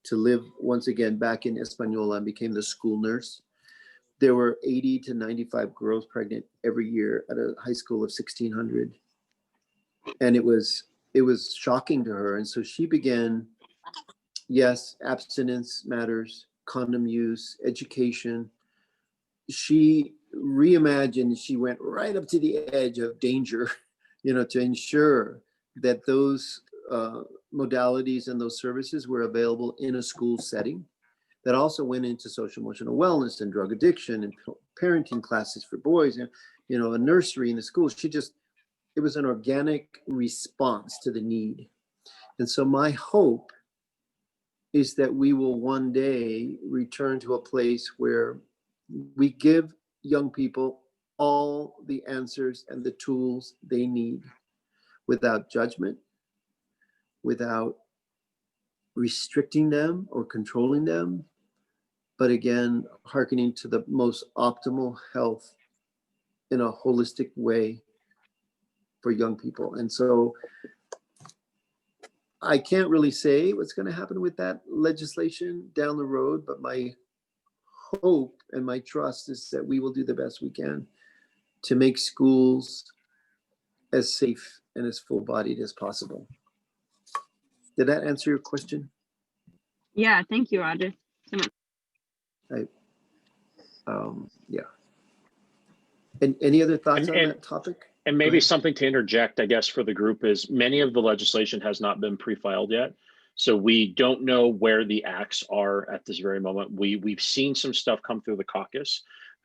to live once again back in Española and became the school nurse, there were 80 to 95 girls pregnant every year at a high school of 1,600. And it was shocking to her. And so she began, yes, abstinence matters, condom use, education. She reimagined, she went right up to the edge of danger, you know, to ensure that those modalities and those services were available in a school setting. That also went into social emotional wellness and drug addiction and parenting classes for boys and, you know, a nursery in the schools. It was an organic response to the need. And so my hope is that we will one day return to a place where we give young people all the answers and the tools they need without judgment, without restricting them or controlling them, but again, hearkening to the most optimal health in a holistic way for young people. And so I can't really say what's going to happen with that legislation down the road, but my hope and my trust is that we will do the best we can to make schools as safe and as full-bodied as possible. Did that answer your question? Yeah, thank you, Roger. So much. Yeah. And any other thoughts And- on and- that topic? And Go maybe ahead. something to interject, I guess, for the group is many of the legislation has not been pre-filed yet. So we don't know where the acts are at this very moment. We've seen some stuff come through the caucus,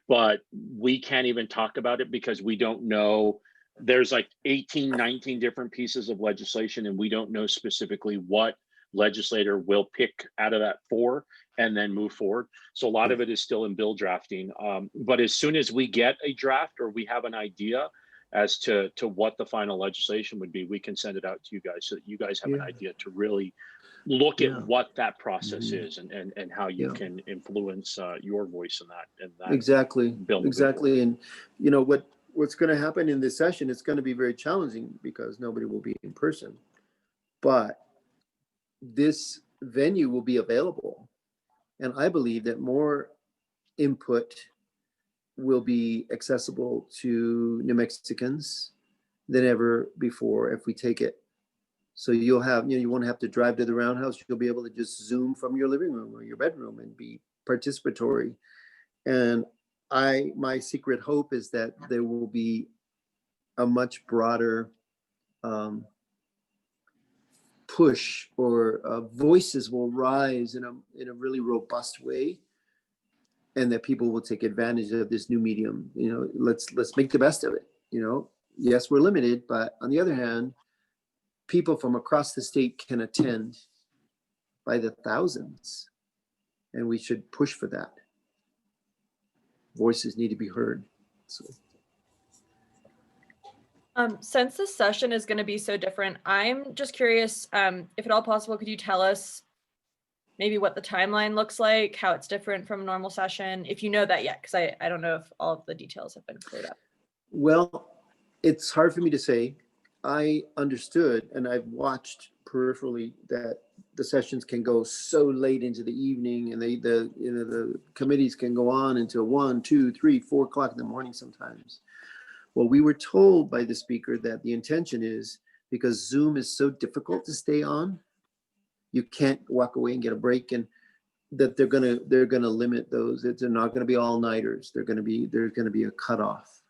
but we can't even talk about it because we don't know. There's like 18, 19 different pieces of legislation, and we don't know specifically what legislator will pick out of that 4 and then move forward. So a lot of it is still in bill drafting. But as soon as we get a draft or we have an idea as to what the final legislation would be, we can send it out to you guys so that you guys have an idea to really look at what that process is and how you can influence your voice in that Exactly. bill. Exactly. And you know what's going to happen in this session, it's going to be very challenging because nobody will be in person. But this venue will be available. And I believe that more input will be accessible to New Mexicans than ever before if we take it. So you'll have, you won't have to drive to the Roundhouse. You'll be able to just Zoom from your living room or your bedroom and be participatory. And my secret hope is that there will be a much broader push, or voices will rise in a really robust way, and that people will take advantage of this new medium. Let's make the best of it. Yes, we're limited, but on the other hand, people from across the state can attend by the thousands, and we should push for that. Voices need to be heard. So. Since this session is going to be so different, I'm just curious, if at all possible, could you tell us maybe what the timeline looks like, how it's different from a normal session, if you know that yet, because I don't know if all of the details have been cleared up. Well, it's hard for me to say. I understood, and I've watched peripherally, that the sessions can go so late into the evening, and the committees can go on until 1, 2, 3, 4 o'clock in the morning sometimes. Well, we were told by the speaker that the intention is, because Zoom is so difficult to stay on, you can't walk away and get a break, and that they're gonna limit those. They're not going to be all-nighters. There's going to be a cutoff,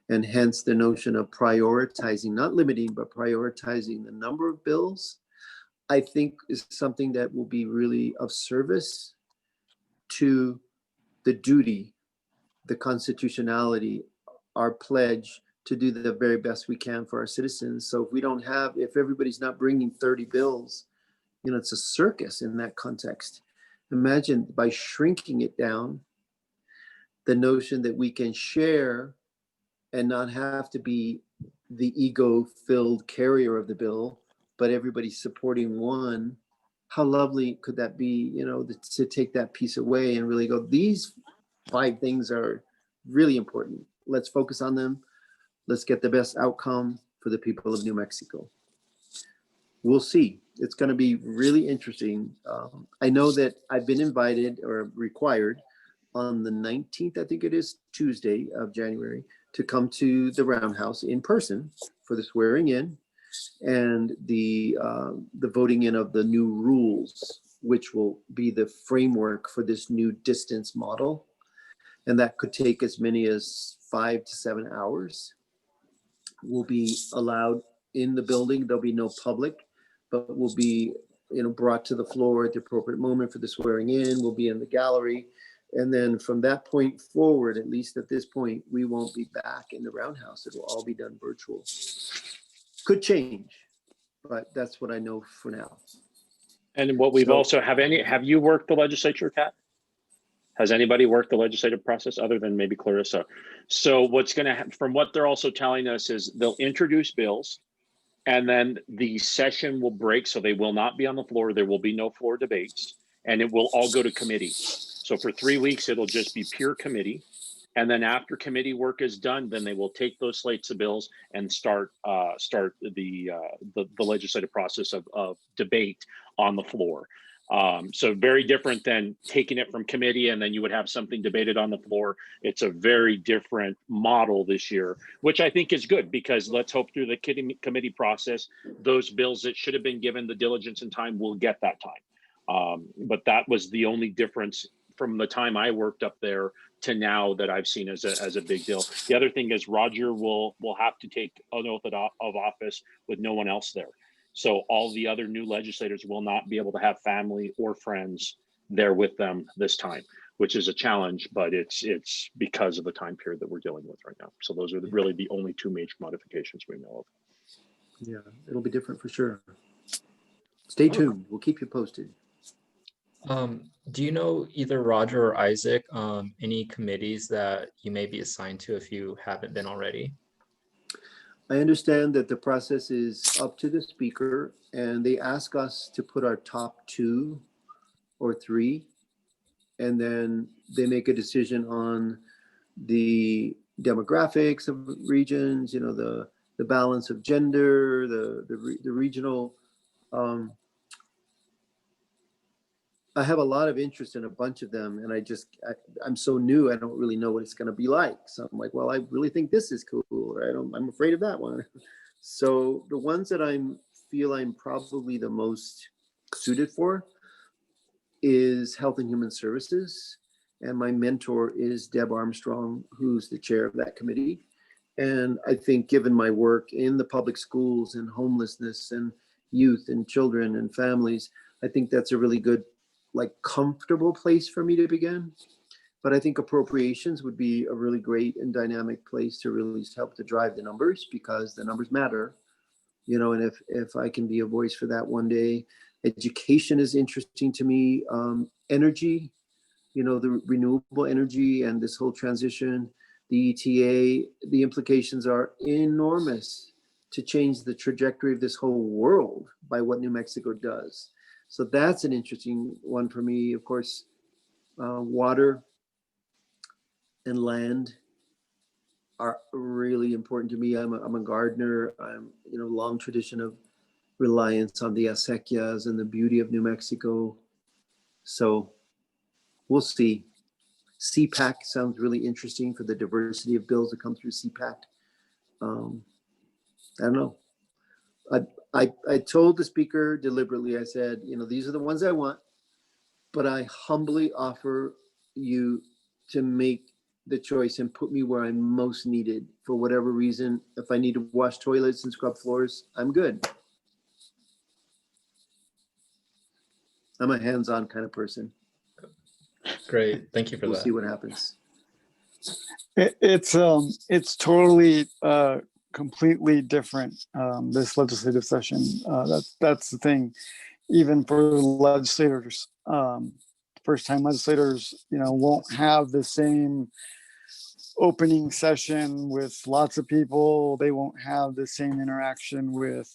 and hence the notion of prioritizing, not limiting, but prioritizing the number of bills, I think is something that will be really of service to the duty, the constitutionality, our pledge to do the very best we can for our citizens. So if everybody's not bringing 30 bills, it's a circus in that context. Imagine by shrinking it down, the notion that we can share and not have to be the ego-filled carrier of the bill, but everybody's supporting one. How lovely could that be, to take that piece away and really go, these 5 things are really important. Let's focus on them. Let's get the best outcome for the people of New Mexico. We'll see. It's going to be really interesting. I know that I've been invited or required on the 19th, I think it is, Tuesday of January, to come to the Roundhouse in person for the swearing in and the voting in of the new rules, which will be the framework for this new distance model. And that could take as many as 5 to 7 hours. Will be allowed in the building. There'll be no public, but will be brought to the floor at the appropriate moment for the swearing in. We'll be in the gallery. And then from that point forward, at least at this point, we won't be back in the Roundhouse. It will all be done virtual. Could change, but that's what I know for now. And what we've also, have you worked the legislature, Kat? Has anybody worked the legislative process other than maybe Clarissa? So what's going to happen, from what they're also telling us, is they'll introduce bills, and then the session will break. So they will not be on the floor. There will be no floor debates, and it will all go to committee. So for 3 weeks, it'll just be pure committee. And then after committee work is done, then they will take those slates of bills and start the legislative process of debate on the floor. So very different than taking it from committee and then you would have something debated on the floor. It's a very different model this year, which I think is good, because let's hope through the committee process, those bills that should have been given the diligence and time will get that time. But that was the only difference from the time I worked up there to now that I've seen as a big deal. The other thing is Roger will have to take an oath of office with no one else there. So all the other new legislators will not be able to have family or friends there with them this time, which is a challenge, but it's because of the time period that we're dealing with right now. So those are really the only two major modifications we know of. Yeah, it'll be different for sure. Stay tuned. We'll keep you posted. Do you know, either Roger or Isaac, any committees that you may be assigned to if you haven't been already? I understand that the process is up to the speaker, and they ask us to put our top 2 or 3, and then they make a decision on the demographics of regions, you know, the balance of gender, the regional. I have a lot of interest in a bunch of them, and I'm so new, I don't really know what it's going to be like. So I'm like, well, I really think this is cool, or I'm afraid of that one. So the ones that I feel I'm probably the most suited for is Health and Human Services, and my mentor is Deb Armstrong, who's the chair of that committee. And I think, given my work in the public schools and homelessness and youth and children and families, I think that's a really good, like, comfortable place for me to begin. But I think appropriations would be a really great and dynamic place to really help to drive the numbers, because the numbers matter, you know. And if I can be a voice for that one day. Education is interesting to me. Energy, you know, the renewable energy and this whole transition, the ETA, the implications are enormous to change the trajectory of this whole world by what New Mexico does. So that's an interesting one for me. Of course, water and land are really important to me. I'm a gardener. I'm, you know, long tradition of reliance on the acequias and the beauty of New Mexico. So we'll see. CPAC sounds really interesting for the diversity of bills that come through CPAC. I don't know. I told the speaker deliberately, I said, you know, these are the ones I want, but I humbly offer you to make the choice and put me where I'm most needed for whatever reason. If I need to wash toilets and scrub floors, I'm good. I'm a hands-on kind of person. Great, thank you for We'll that. see what happens. It's totally completely different, this legislative session. That's the thing. Even for legislators, first-time legislators, you know, won't have the same opening session with lots of people. They won't have the same interaction with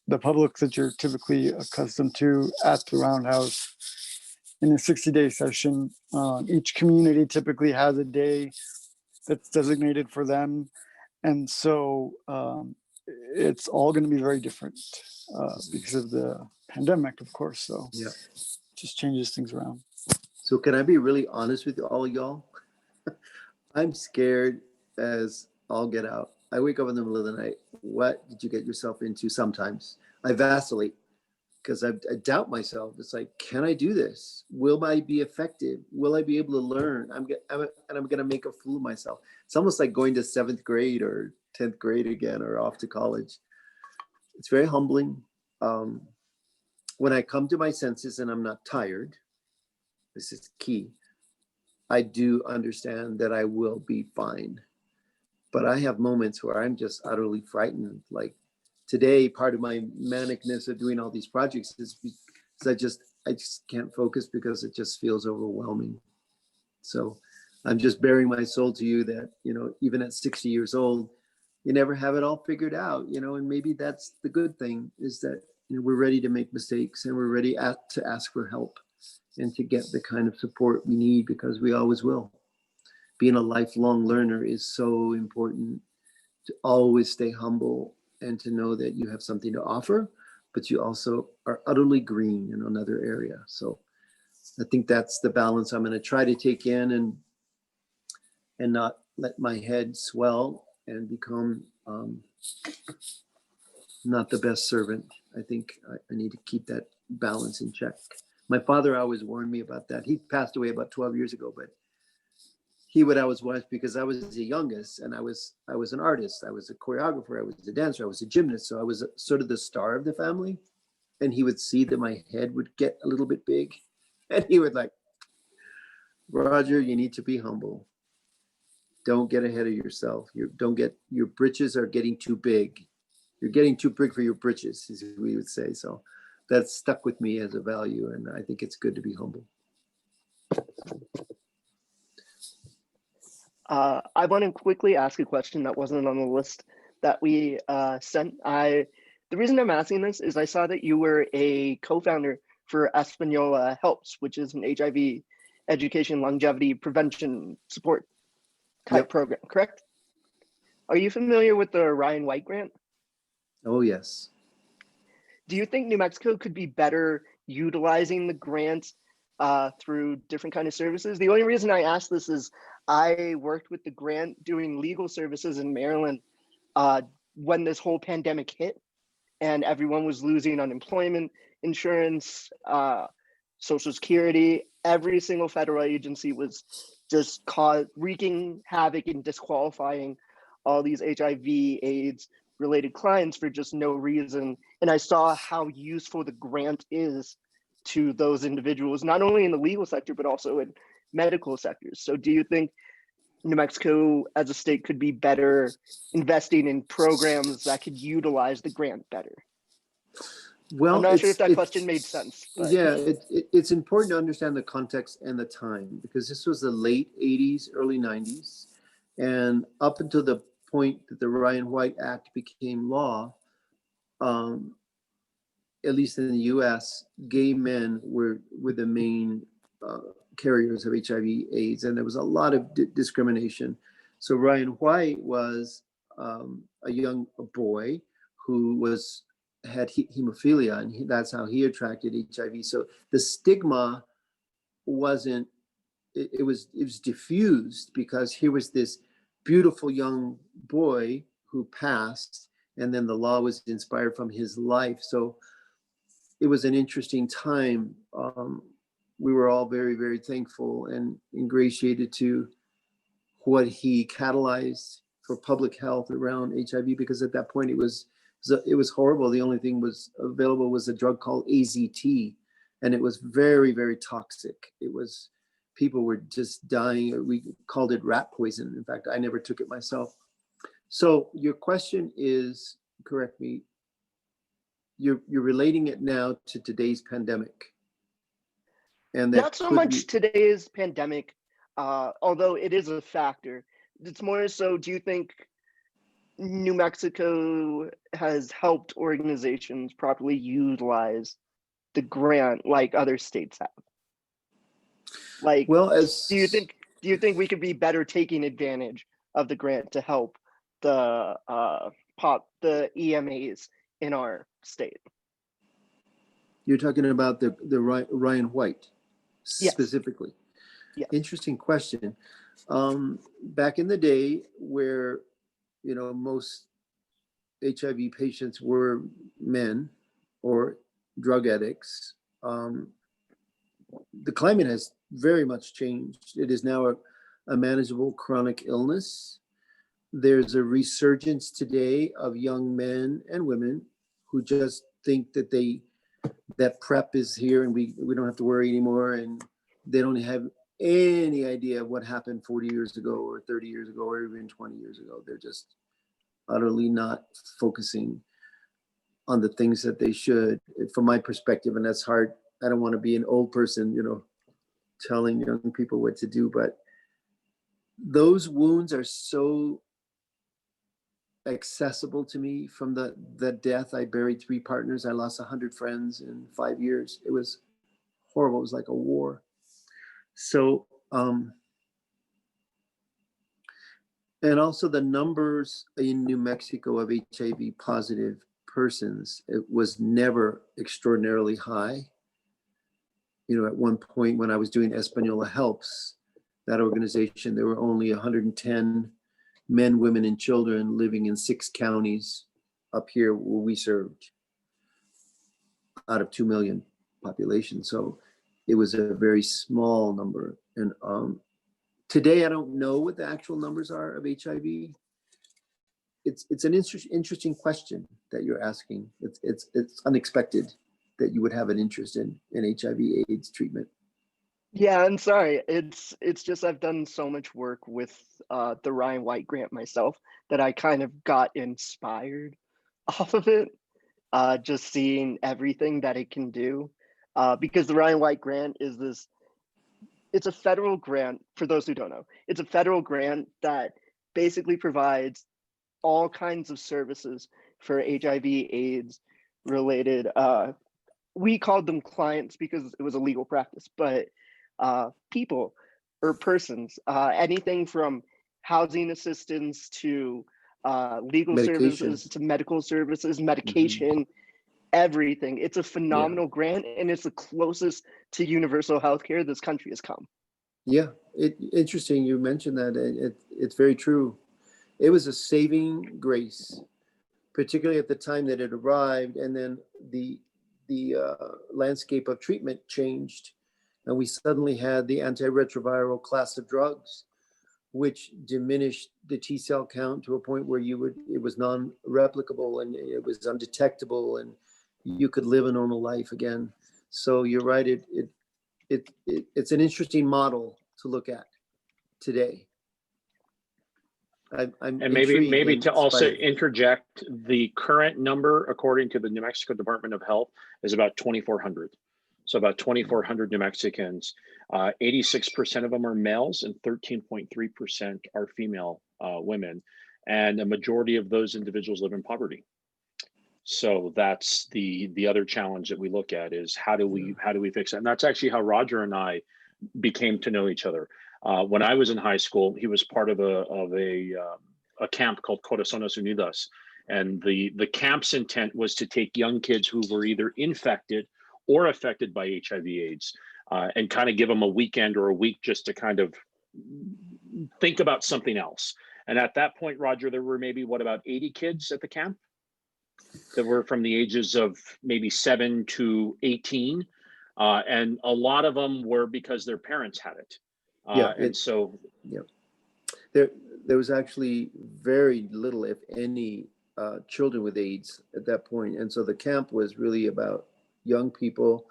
the public that you're typically accustomed to at the Roundhouse. In a 60-day session, each community typically has a day that's designated for them. And so it's all going to be very different because of the pandemic, of course. So yeah, just changes things around. So can I be really honest with all y'all? I'm scared as all get out. I wake up in the middle of the night. What did you get yourself into? Sometimes I vacillate because I doubt myself. It's like, can I do this? Will I be effective? Will I be able to learn? I'm going to make a fool of myself. It's almost like going to 7th grade or 10th grade again, or off to college. It's very humbling. When I come to my senses and I'm not tired, this is key. I do understand that I will be fine. But I have moments where I'm just utterly frightened. Like today, part of my manicness of doing all these projects is I just can't focus because it just feels overwhelming. So I'm just bearing my soul to you that, you know, even at 60 years old, you never have it all figured out, and maybe that's the good thing, is that we're ready to make mistakes, and we're ready to ask for help and to get the kind of support we need, because we always will. Being a lifelong learner is so important, to always stay humble and to know that you have something to offer, but you also are utterly green in another area. So I think that's the balance I'm going to try to take in, and not let my head swell and become not the best servant. I think I need to keep that balance in check. My father always warned me about that. He passed away about 12 years ago, but he would always watch, because I was the youngest, and I was an artist. I was a choreographer. I was a dancer. I was a gymnast. So I was sort of the star of the family. And he would see that my head would get a little bit big, and he would like, Roger, you need to be humble. Don't get ahead of yourself. Your britches are getting too big. You're getting too big for your britches, as we would say. So that's stuck with me as a value, and I think it's good to be humble. I want to quickly ask a question that wasn't on the list that we sent. The reason I'm asking this is I saw that you were a co-founder for Espanola Helps, which is an HIV education longevity prevention support type program, correct? Are you familiar with the Ryan White grant? Oh, yes. Do you think New Mexico could be better utilizing the grant through different kind of services? The only reason I ask this is I worked with the grant doing legal services in Maryland when this whole pandemic hit, and everyone was losing unemployment insurance, Social Security. Every single federal agency was just wreaking havoc and disqualifying all these HIV, AIDS related clients for just no reason. And I saw how useful the grant is to those individuals, not only in the legal sector, but also in medical sectors. So do you think New Mexico as a state could be better investing in programs that could utilize the grant better? Well, I'm not sure if that question made sense. But. Yeah, it's important to understand the context and the time, because this was the late 80s, early 90s. And up until the point that the Ryan White Act became law, at least in the US, gay men were the main carriers of HIV AIDS, and there was a lot of discrimination. So Ryan White was a young boy who had hemophilia, and that's how he attracted HIV. So the stigma wasn't, it was diffused, because here was this beautiful young boy who passed, and then the law was inspired from his life. So it was an interesting time. We were all very, very thankful and ingratiated to what he catalyzed for public health around HIV, because at that point it was horrible. The only thing was available was a drug called AZT, and it was very, very toxic. People were just dying. We called it rat poison. In fact, I never took it myself. So your question is, correct me, you're relating it now to today's pandemic. And not so much today's pandemic, although it is a factor. It's more so, do you think New Mexico has helped organizations properly utilize the grant like other states have? Like, well, do you think we could be better taking advantage of the grant to help the EMAs in our state? You're talking about the Ryan White specifically? Yes. Interesting question. Back in the day, where most HIV patients were men or drug addicts, the climate has very much changed. It is now a manageable chronic illness. There's a resurgence today of young men and women who just think that PrEP is here and we don't have to worry anymore, and they don't have any idea what happened 40 years ago or 30 years ago or even 20 years ago. They're just utterly not focusing on the things that they should, from my perspective. And that's hard. I don't want to be an old person, telling young people what to do, but those wounds are so accessible to me. From the death, I buried 3 partners. I lost 100 friends in 5 years. It was horrible. It was like a war. So, and also the numbers in New Mexico of HIV positive persons, it was never extraordinarily high. You know, at one point when I was doing Española Helps, that organization, there were only 110 men, women, and children living in 6 counties up here where we served out of 2 million population. So it was a very small number. And today, I don't know what the actual numbers are of HIV. It's an interesting question that you're asking. It's unexpected that you would have an interest in HIV/AIDS treatment. Yeah, I'm sorry. It's just I've done so much work with the Ryan White grant myself that I kind of got inspired off of it. Just seeing everything that it can do. Because the Ryan White grant is this, it's a federal grant, for those who don't know. It's a federal grant that basically provides all kinds of services for HIV/AIDS related. We called them clients because it was a legal practice, but people or persons, anything from housing assistance to legal Medication. services to medical services, medication, everything. It's a phenomenal grant, and it's the closest to universal healthcare this country has come. Yeah, interesting you mentioned that. It's very true. It was a saving grace, particularly at the time that it arrived, and then the landscape of treatment changed, and we suddenly had the antiretroviral class of drugs, which diminished the T cell count to a point where it was non-replicable and it was undetectable, and you could live a normal life again. So you're right. It's an interesting model to look at today. I'm And maybe intrigued to and also inspired. interject, the current number, according to the New Mexico Department of Health, is about 2,400. So about 2,400 New Mexicans. 86% of them are males and 13.3% are female women. And a majority of those individuals live in poverty. So that's the other challenge that we look at is how do we fix it? And that's actually how Roger and I became to know each other. When I was in high school, he was part of a camp called Corazones Unidas, and the camp's intent was to take young kids who were either infected or affected by HIV/AIDS, and kind of give them a weekend or a week just to kind of think about something else. And at that point, Roger, there were maybe about 80 kids at the camp that were from the ages of maybe 7 to 18. And a lot of them were because their parents had it. There was actually very little, if any, children with AIDS at that point. And so the camp was really about young people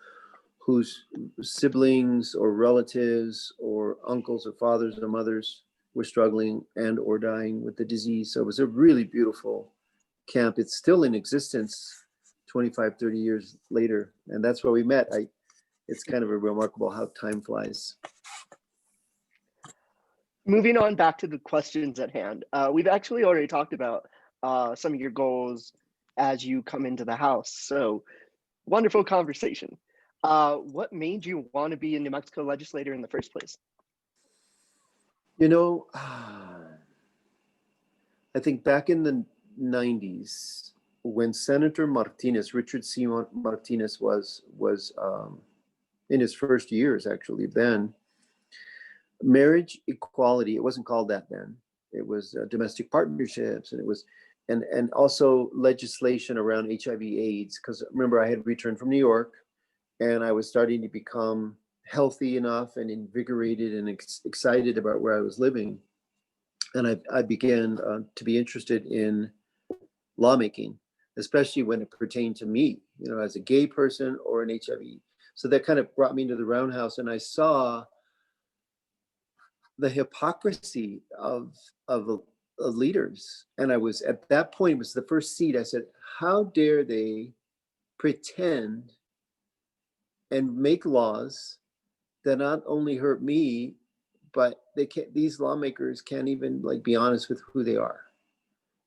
whose siblings or relatives or uncles or fathers or mothers were struggling and or dying with the disease. So it was a really beautiful camp. It's still in existence 25, 30 years later. And that's where we met. It's kind of a remarkable how time flies. Moving on back to the questions at hand. We've actually already talked about some of your goals as you come into the House. So wonderful conversation. What made you want to be a New Mexico legislator in the first place? You know, I think back in the 90s, when Senator Martinez, Richard C. Martinez was in his first years, actually, then, marriage equality, it wasn't called that then. It was domestic partnerships, and it was, and also legislation around HIV/AIDS, because remember, I had returned from New York, and I was starting to become healthy enough and invigorated and excited about where I was living. And I began to be interested in lawmaking, especially when it pertained to me, you know, as a gay person or an HIV. So that kind of brought me into the roundhouse, and I saw the hypocrisy of leaders. And I was, at that point, it was the first seat. I said, how dare they pretend and make laws that not only hurt me, but these lawmakers can't even be honest with who they are.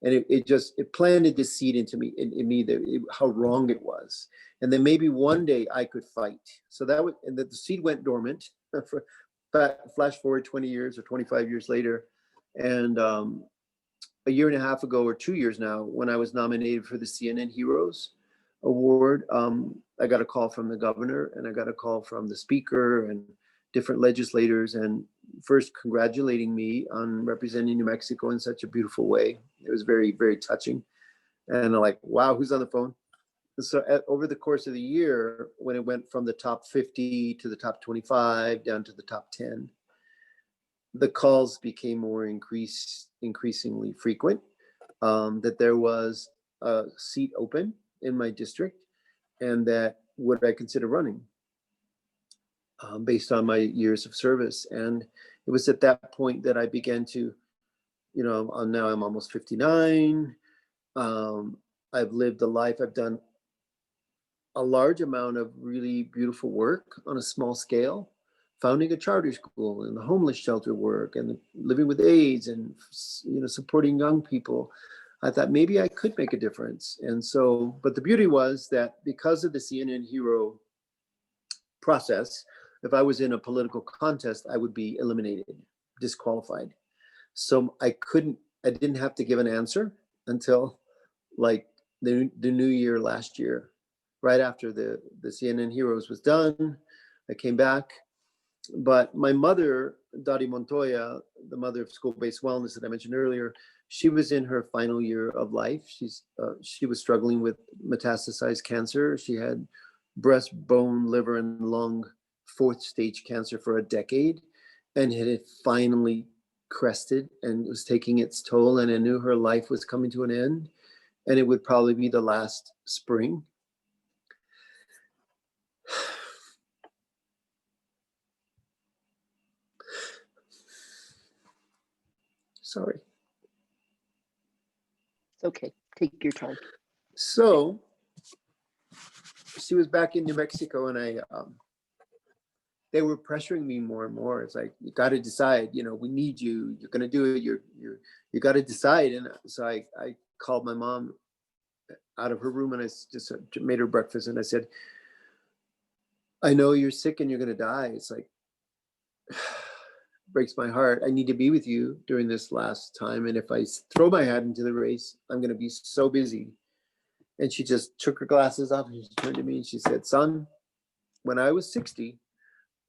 And it planted this seed into me, in me, how wrong it was. And then maybe one day I could fight. So and the seed went dormant. Flash forward 20 years or 25 years later. And a year and a half ago, or 2 years now, when I was nominated for the CNN Heroes Award, I got a call from the governor, and I got a call from the speaker and different legislators, and first congratulating me on representing New Mexico in such a beautiful way. It was very, very touching. And I'm like, wow, who's on the phone? So over the course of the year, when it went from the top 50 to the top 25 down to the top 10, the calls became more increasingly frequent, that there was a seat open in my district, and that would I consider running based on my years of service. And it was at that point that I began to, now I'm almost 59. I've lived a life, I've done a large amount of really beautiful work on a small scale, founding a charter school and the homeless shelter work and living with AIDS and, supporting young people. I thought maybe I could make a difference. And so, but the beauty was that because of the CNN Hero process, if I was in a political contest, I would be eliminated, disqualified. So I didn't have to give an answer until like the new year last year, right after the CNN Heroes was done. I came back. But my mother, Roger Montoya, the mother of school-based wellness that I mentioned earlier, she was in her final year of life. She was struggling with metastasized cancer. She had breast, bone, liver, and lung 4th stage cancer for a decade, and it had finally crested and was taking its toll. And I knew her life was coming to an end, and it would probably be the last spring. Sorry. It's okay. Take your time. So she was back in New Mexico, and they were pressuring me more and more. It's like, you got to decide, we need you. You're going to do it. You got to decide. And so I called my mom out of her room, and I just made her breakfast. And I said, I know you're sick and you're going to die. It's like, breaks my heart. I need to be with you during this last time. And if I throw my hat into the race, I'm going to be so busy. And she just took her glasses off and she turned to me and she said, son, when I was 60,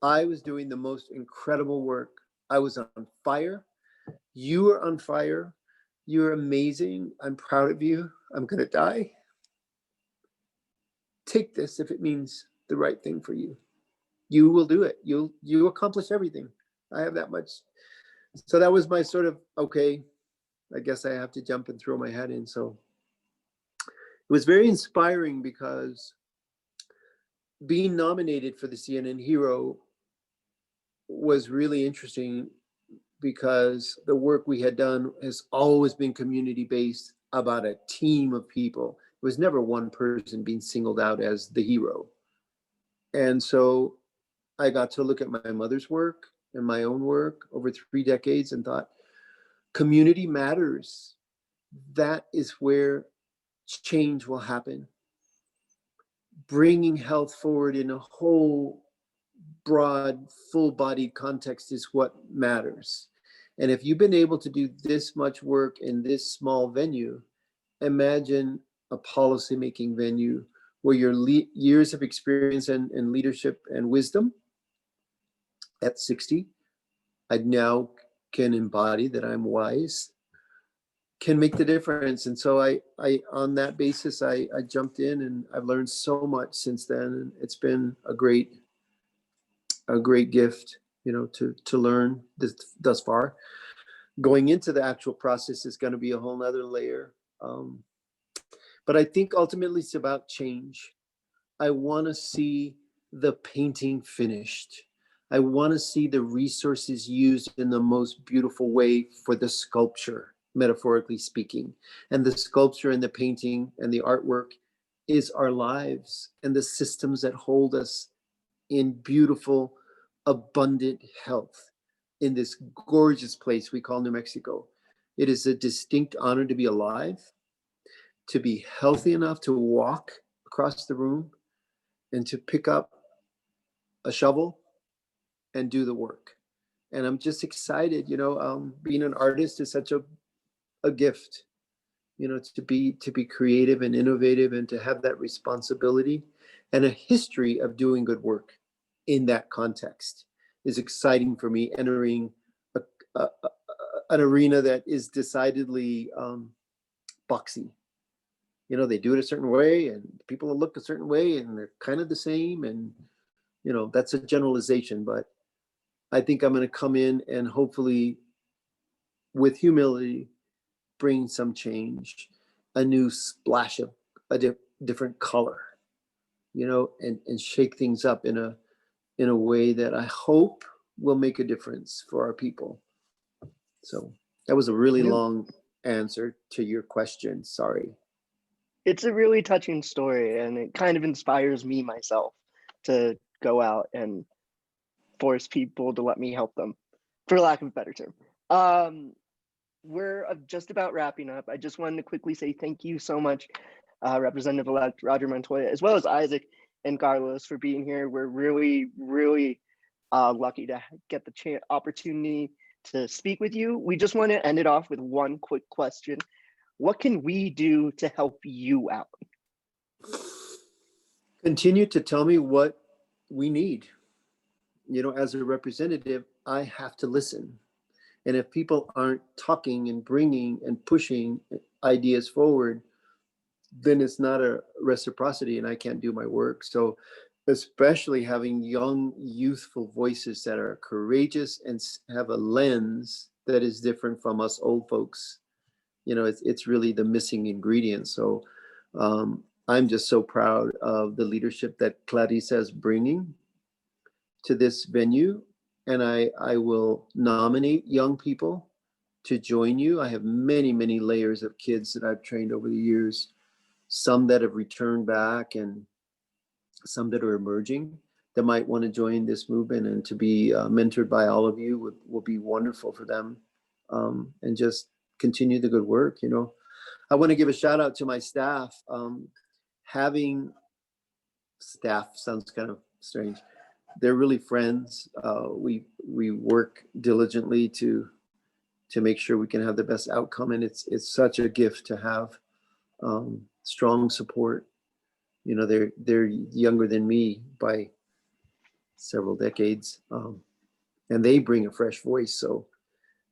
I was doing the most incredible work. I was on fire. You were on fire. You're amazing. I'm proud of you. I'm going to die. Take this if it means the right thing for you. You will do it. You accomplish everything. I have that much. So that was my sort of, okay, I guess I have to jump and throw my hat in. So it was very inspiring, because being nominated for the CNN Hero was really interesting, because the work we had done has always been community-based, about a team of people. It was never one person being singled out as the hero. And so I got to look at my mother's work and my own work over 3 decades and thought, community matters. That is where change will happen. Bringing health forward in a whole broad, full-bodied context is what matters. And if you've been able to do this much work in this small venue, imagine a policy-making venue where your years of experience and leadership and wisdom at 60, I now can embody that I'm wise, can make the difference. And so I on that basis, I jumped in, and I've learned so much since then. And it's been a great gift, to learn this thus far. Going into the actual process is going to be a whole nother layer. But I think ultimately it's about change. I want to see the painting finished. I want to see the resources used in the most beautiful way for the sculpture, metaphorically speaking. And the sculpture and the painting and the artwork is our lives and the systems that hold us in beautiful, abundant health in this gorgeous place we call New Mexico. It is a distinct honor to be alive, to be healthy enough to walk across the room and to pick up a shovel and do the work. And I'm just excited, being an artist is such a gift, to be creative and innovative and to have that responsibility and a history of doing good work in that context is exciting for me, entering an arena that is decidedly boxy. They do it a certain way and people look a certain way and they're kind of the same. And, that's a generalization, but I think I'm going to come in and hopefully with humility, bring some change, a new splash of a different color, and shake things up in a way that I hope will make a difference for our people. So that was a really long answer to your question. Sorry. It's a really touching story, and it kind of inspires me myself to go out and force people to let me help them, for lack of a better term. We're just about wrapping up. I just wanted to quickly say thank you so much, Representative-elect Roger Montoya, as well as Isaac and Carlos, for being here. We're really, really lucky to get the opportunity to speak with you. We just want to end it off with one quick question. What can we do to help you out? Continue to tell me what we need. As a representative, I have to listen. And if people aren't talking and bringing and pushing ideas forward, then it's not a reciprocity and I can't do my work. So especially having young, youthful voices that are courageous and have a lens that is different from us old folks, it's really the missing ingredient. So I'm just so proud of the leadership that Clarissa is bringing to this venue. And I will nominate young people to join you. I have many, many layers of kids that I've trained over the years, some that have returned back and some that are emerging that might want to join this movement, and to be mentored by all of you will be wonderful for them, and just continue the good work. I want to give a shout out to my staff. Having staff sounds kind of strange. They're really friends. We work diligently to make sure we can have the best outcome, and it's such a gift to have strong support. They're younger than me by several decades, and they bring a fresh voice. So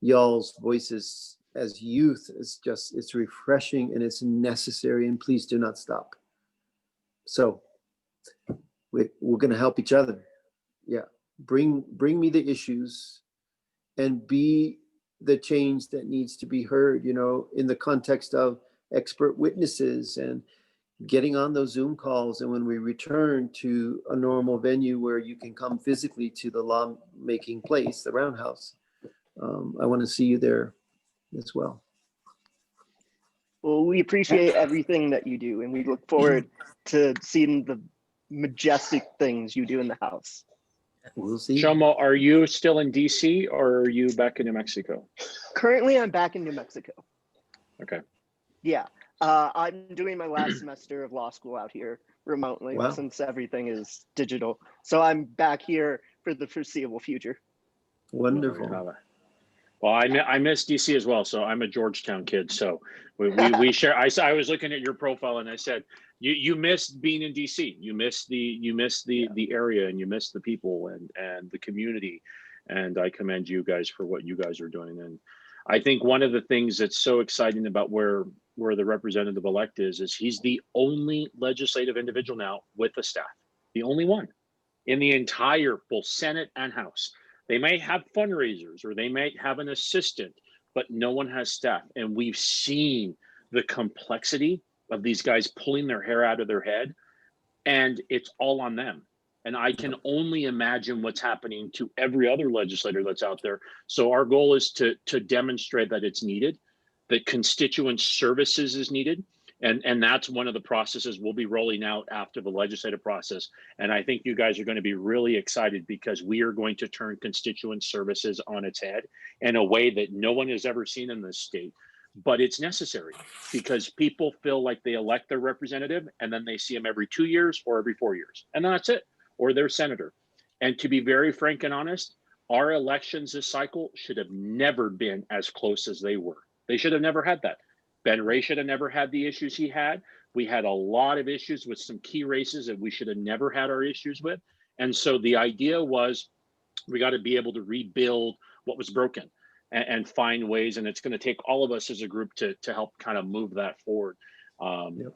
y'all's voices as youth it's refreshing and it's necessary. And please do not stop. So we're going to help each other. Yeah, bring me the issues and be the change that needs to be heard, in the context of expert witnesses and getting on those Zoom calls. And when we return to a normal venue where you can come physically to the lawmaking place, the Roundhouse, I want to see you there as well. Well, we appreciate everything that you do, and we look forward to seeing the majestic things you do in the House. We'll see. Chomo, are you still in DC or are you back in New Mexico? Currently, I'm back in New Mexico. Okay. Yeah, I'm doing my last semester of law school out here remotely. Wow. Since everything is digital. So I'm back here for the foreseeable future. Wonderful. Well, I miss DC as well. So I'm a Georgetown kid. So we share. I was looking at your profile and I said, you missed being in DC. You miss the area, and you miss the people and the community. And I commend you guys for what you guys are doing. And I think one of the things that's so exciting about where the representative-elect is he's the only legislative individual now with a staff, the only one in the entire both Senate and House. They might have fundraisers or they might have an assistant, but no one has staff. And we've seen the complexity of these guys pulling their hair out of their head, and it's all on them. And I can only imagine what's happening to every other legislator that's out there. So our goal is to demonstrate that it's needed, that constituent services is needed, And that's one of the processes we'll be rolling out after the legislative process. And I think you guys are going to be really excited because we are going to turn constituent services on its head in a way that no one has ever seen in this state. But it's necessary because people feel like they elect their representative and then they see them every 2 years or every 4 years. And that's it, or their senator. And to be very frank and honest, our elections this cycle should have never been as close as they were. They should have never had that. Ben Ray should have never had the issues he had. We had a lot of issues with some key races that we should have never had our issues with. And so the idea was we got to be able to rebuild what was broken and find ways. And it's going to take all of us as a group to help kind of move that forward.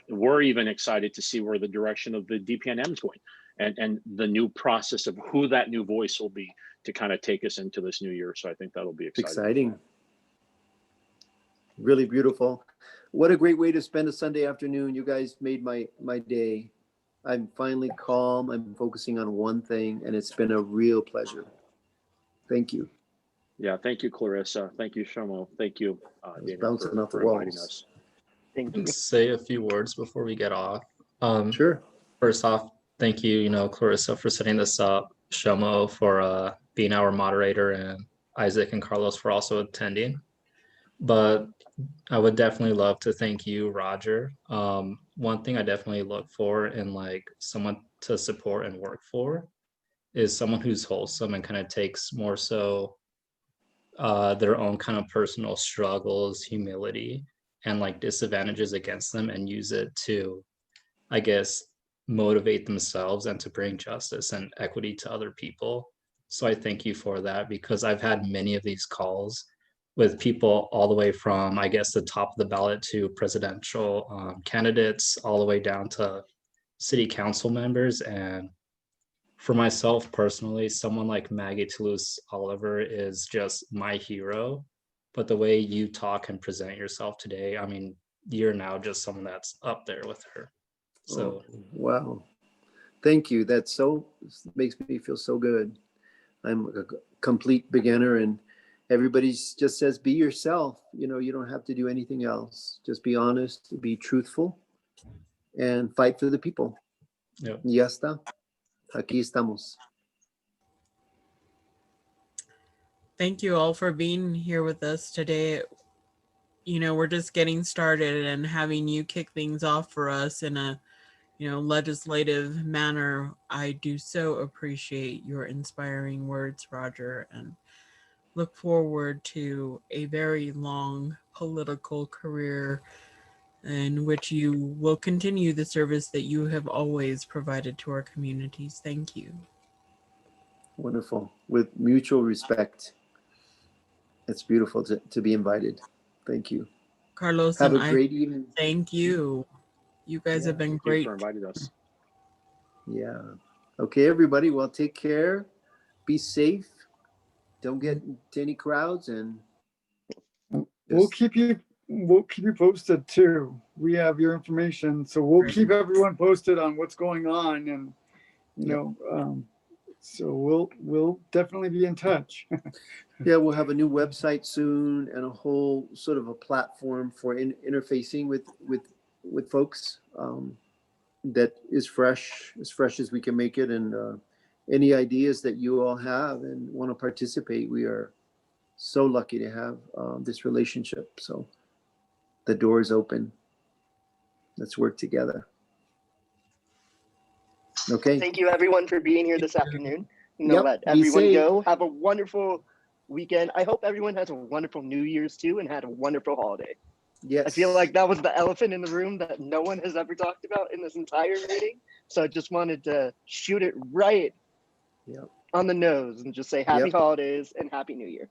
We're even excited to see where the direction of the DPNM is going and the new process of who that new voice will be to kind of take us into this new year. So I think that'll be exciting. Really beautiful. What a great way to spend a Sunday afternoon. You guys made my day. I'm finally calm. I'm focusing on one thing, and it's been a real pleasure. Thank you. Yeah, thank you, Clarissa. Thank you, Shomo. Thank you, Dana, bouncing off the for inviting walls. us. Thank you. Say a few words before we get off. Sure. First off, thank you, Clarissa, for setting this up, Shomo for being our moderator, and Isaac and Carlos for also attending. But I would definitely love to thank you, Roger. One thing I definitely look for in like someone to support and work for is someone who's wholesome and kind of takes more so their own kind of personal struggles, humility, and like disadvantages against them and use it to, I guess, motivate themselves and to bring justice and equity to other people. So I thank you for that, because I've had many of these calls with people all the way from, I guess, the top of the ballot to presidential candidates, all the way down to city council members. And for myself personally, someone like Maggie Toulouse-Oliver is just my hero. But the way you talk and present yourself today, I mean, you're now just someone that's up there with her. So, wow. Thank you. That makes me feel so good. I'm a complete beginner, and everybody just says, be yourself. You don't have to do anything else. Just be honest, be truthful, and fight for the people. Yep. Ya está. Aquí estamos. Thank you all for being here with us today. We're just getting started, and having you kick things off for us in a legislative manner. I do so appreciate your inspiring words, Roger, and look forward to a very long political career in which you will continue the service that you have always provided to our communities. Thank you. Wonderful. With mutual respect. It's beautiful to be invited. Thank you. Carlos Have and a great evening. Thank you. You guys have been great. Thank you for inviting us. Yeah. Okay, everybody. Well, take care. Be safe. Don't get into any crowds, and we'll keep you posted too. We have your information, so we'll keep everyone posted on what's going on, and so we'll definitely be in touch. yeah, we'll have a new website soon and a whole sort of a platform for interfacing with folks that is fresh, as fresh as we can make it. And any ideas that you all have and want to participate, we are so lucky to have this relationship. So the door is open. Let's work together. Okay. Thank you, everyone, for being here this afternoon. Let be everyone safe. go. Have a wonderful weekend. I hope everyone has a wonderful New Year's too, and had a wonderful holiday. Yes. I feel like that was the elephant in the room that no one has ever talked about in this entire meeting. So I just wanted to shoot it right on the nose and just say happy holidays and happy New Year.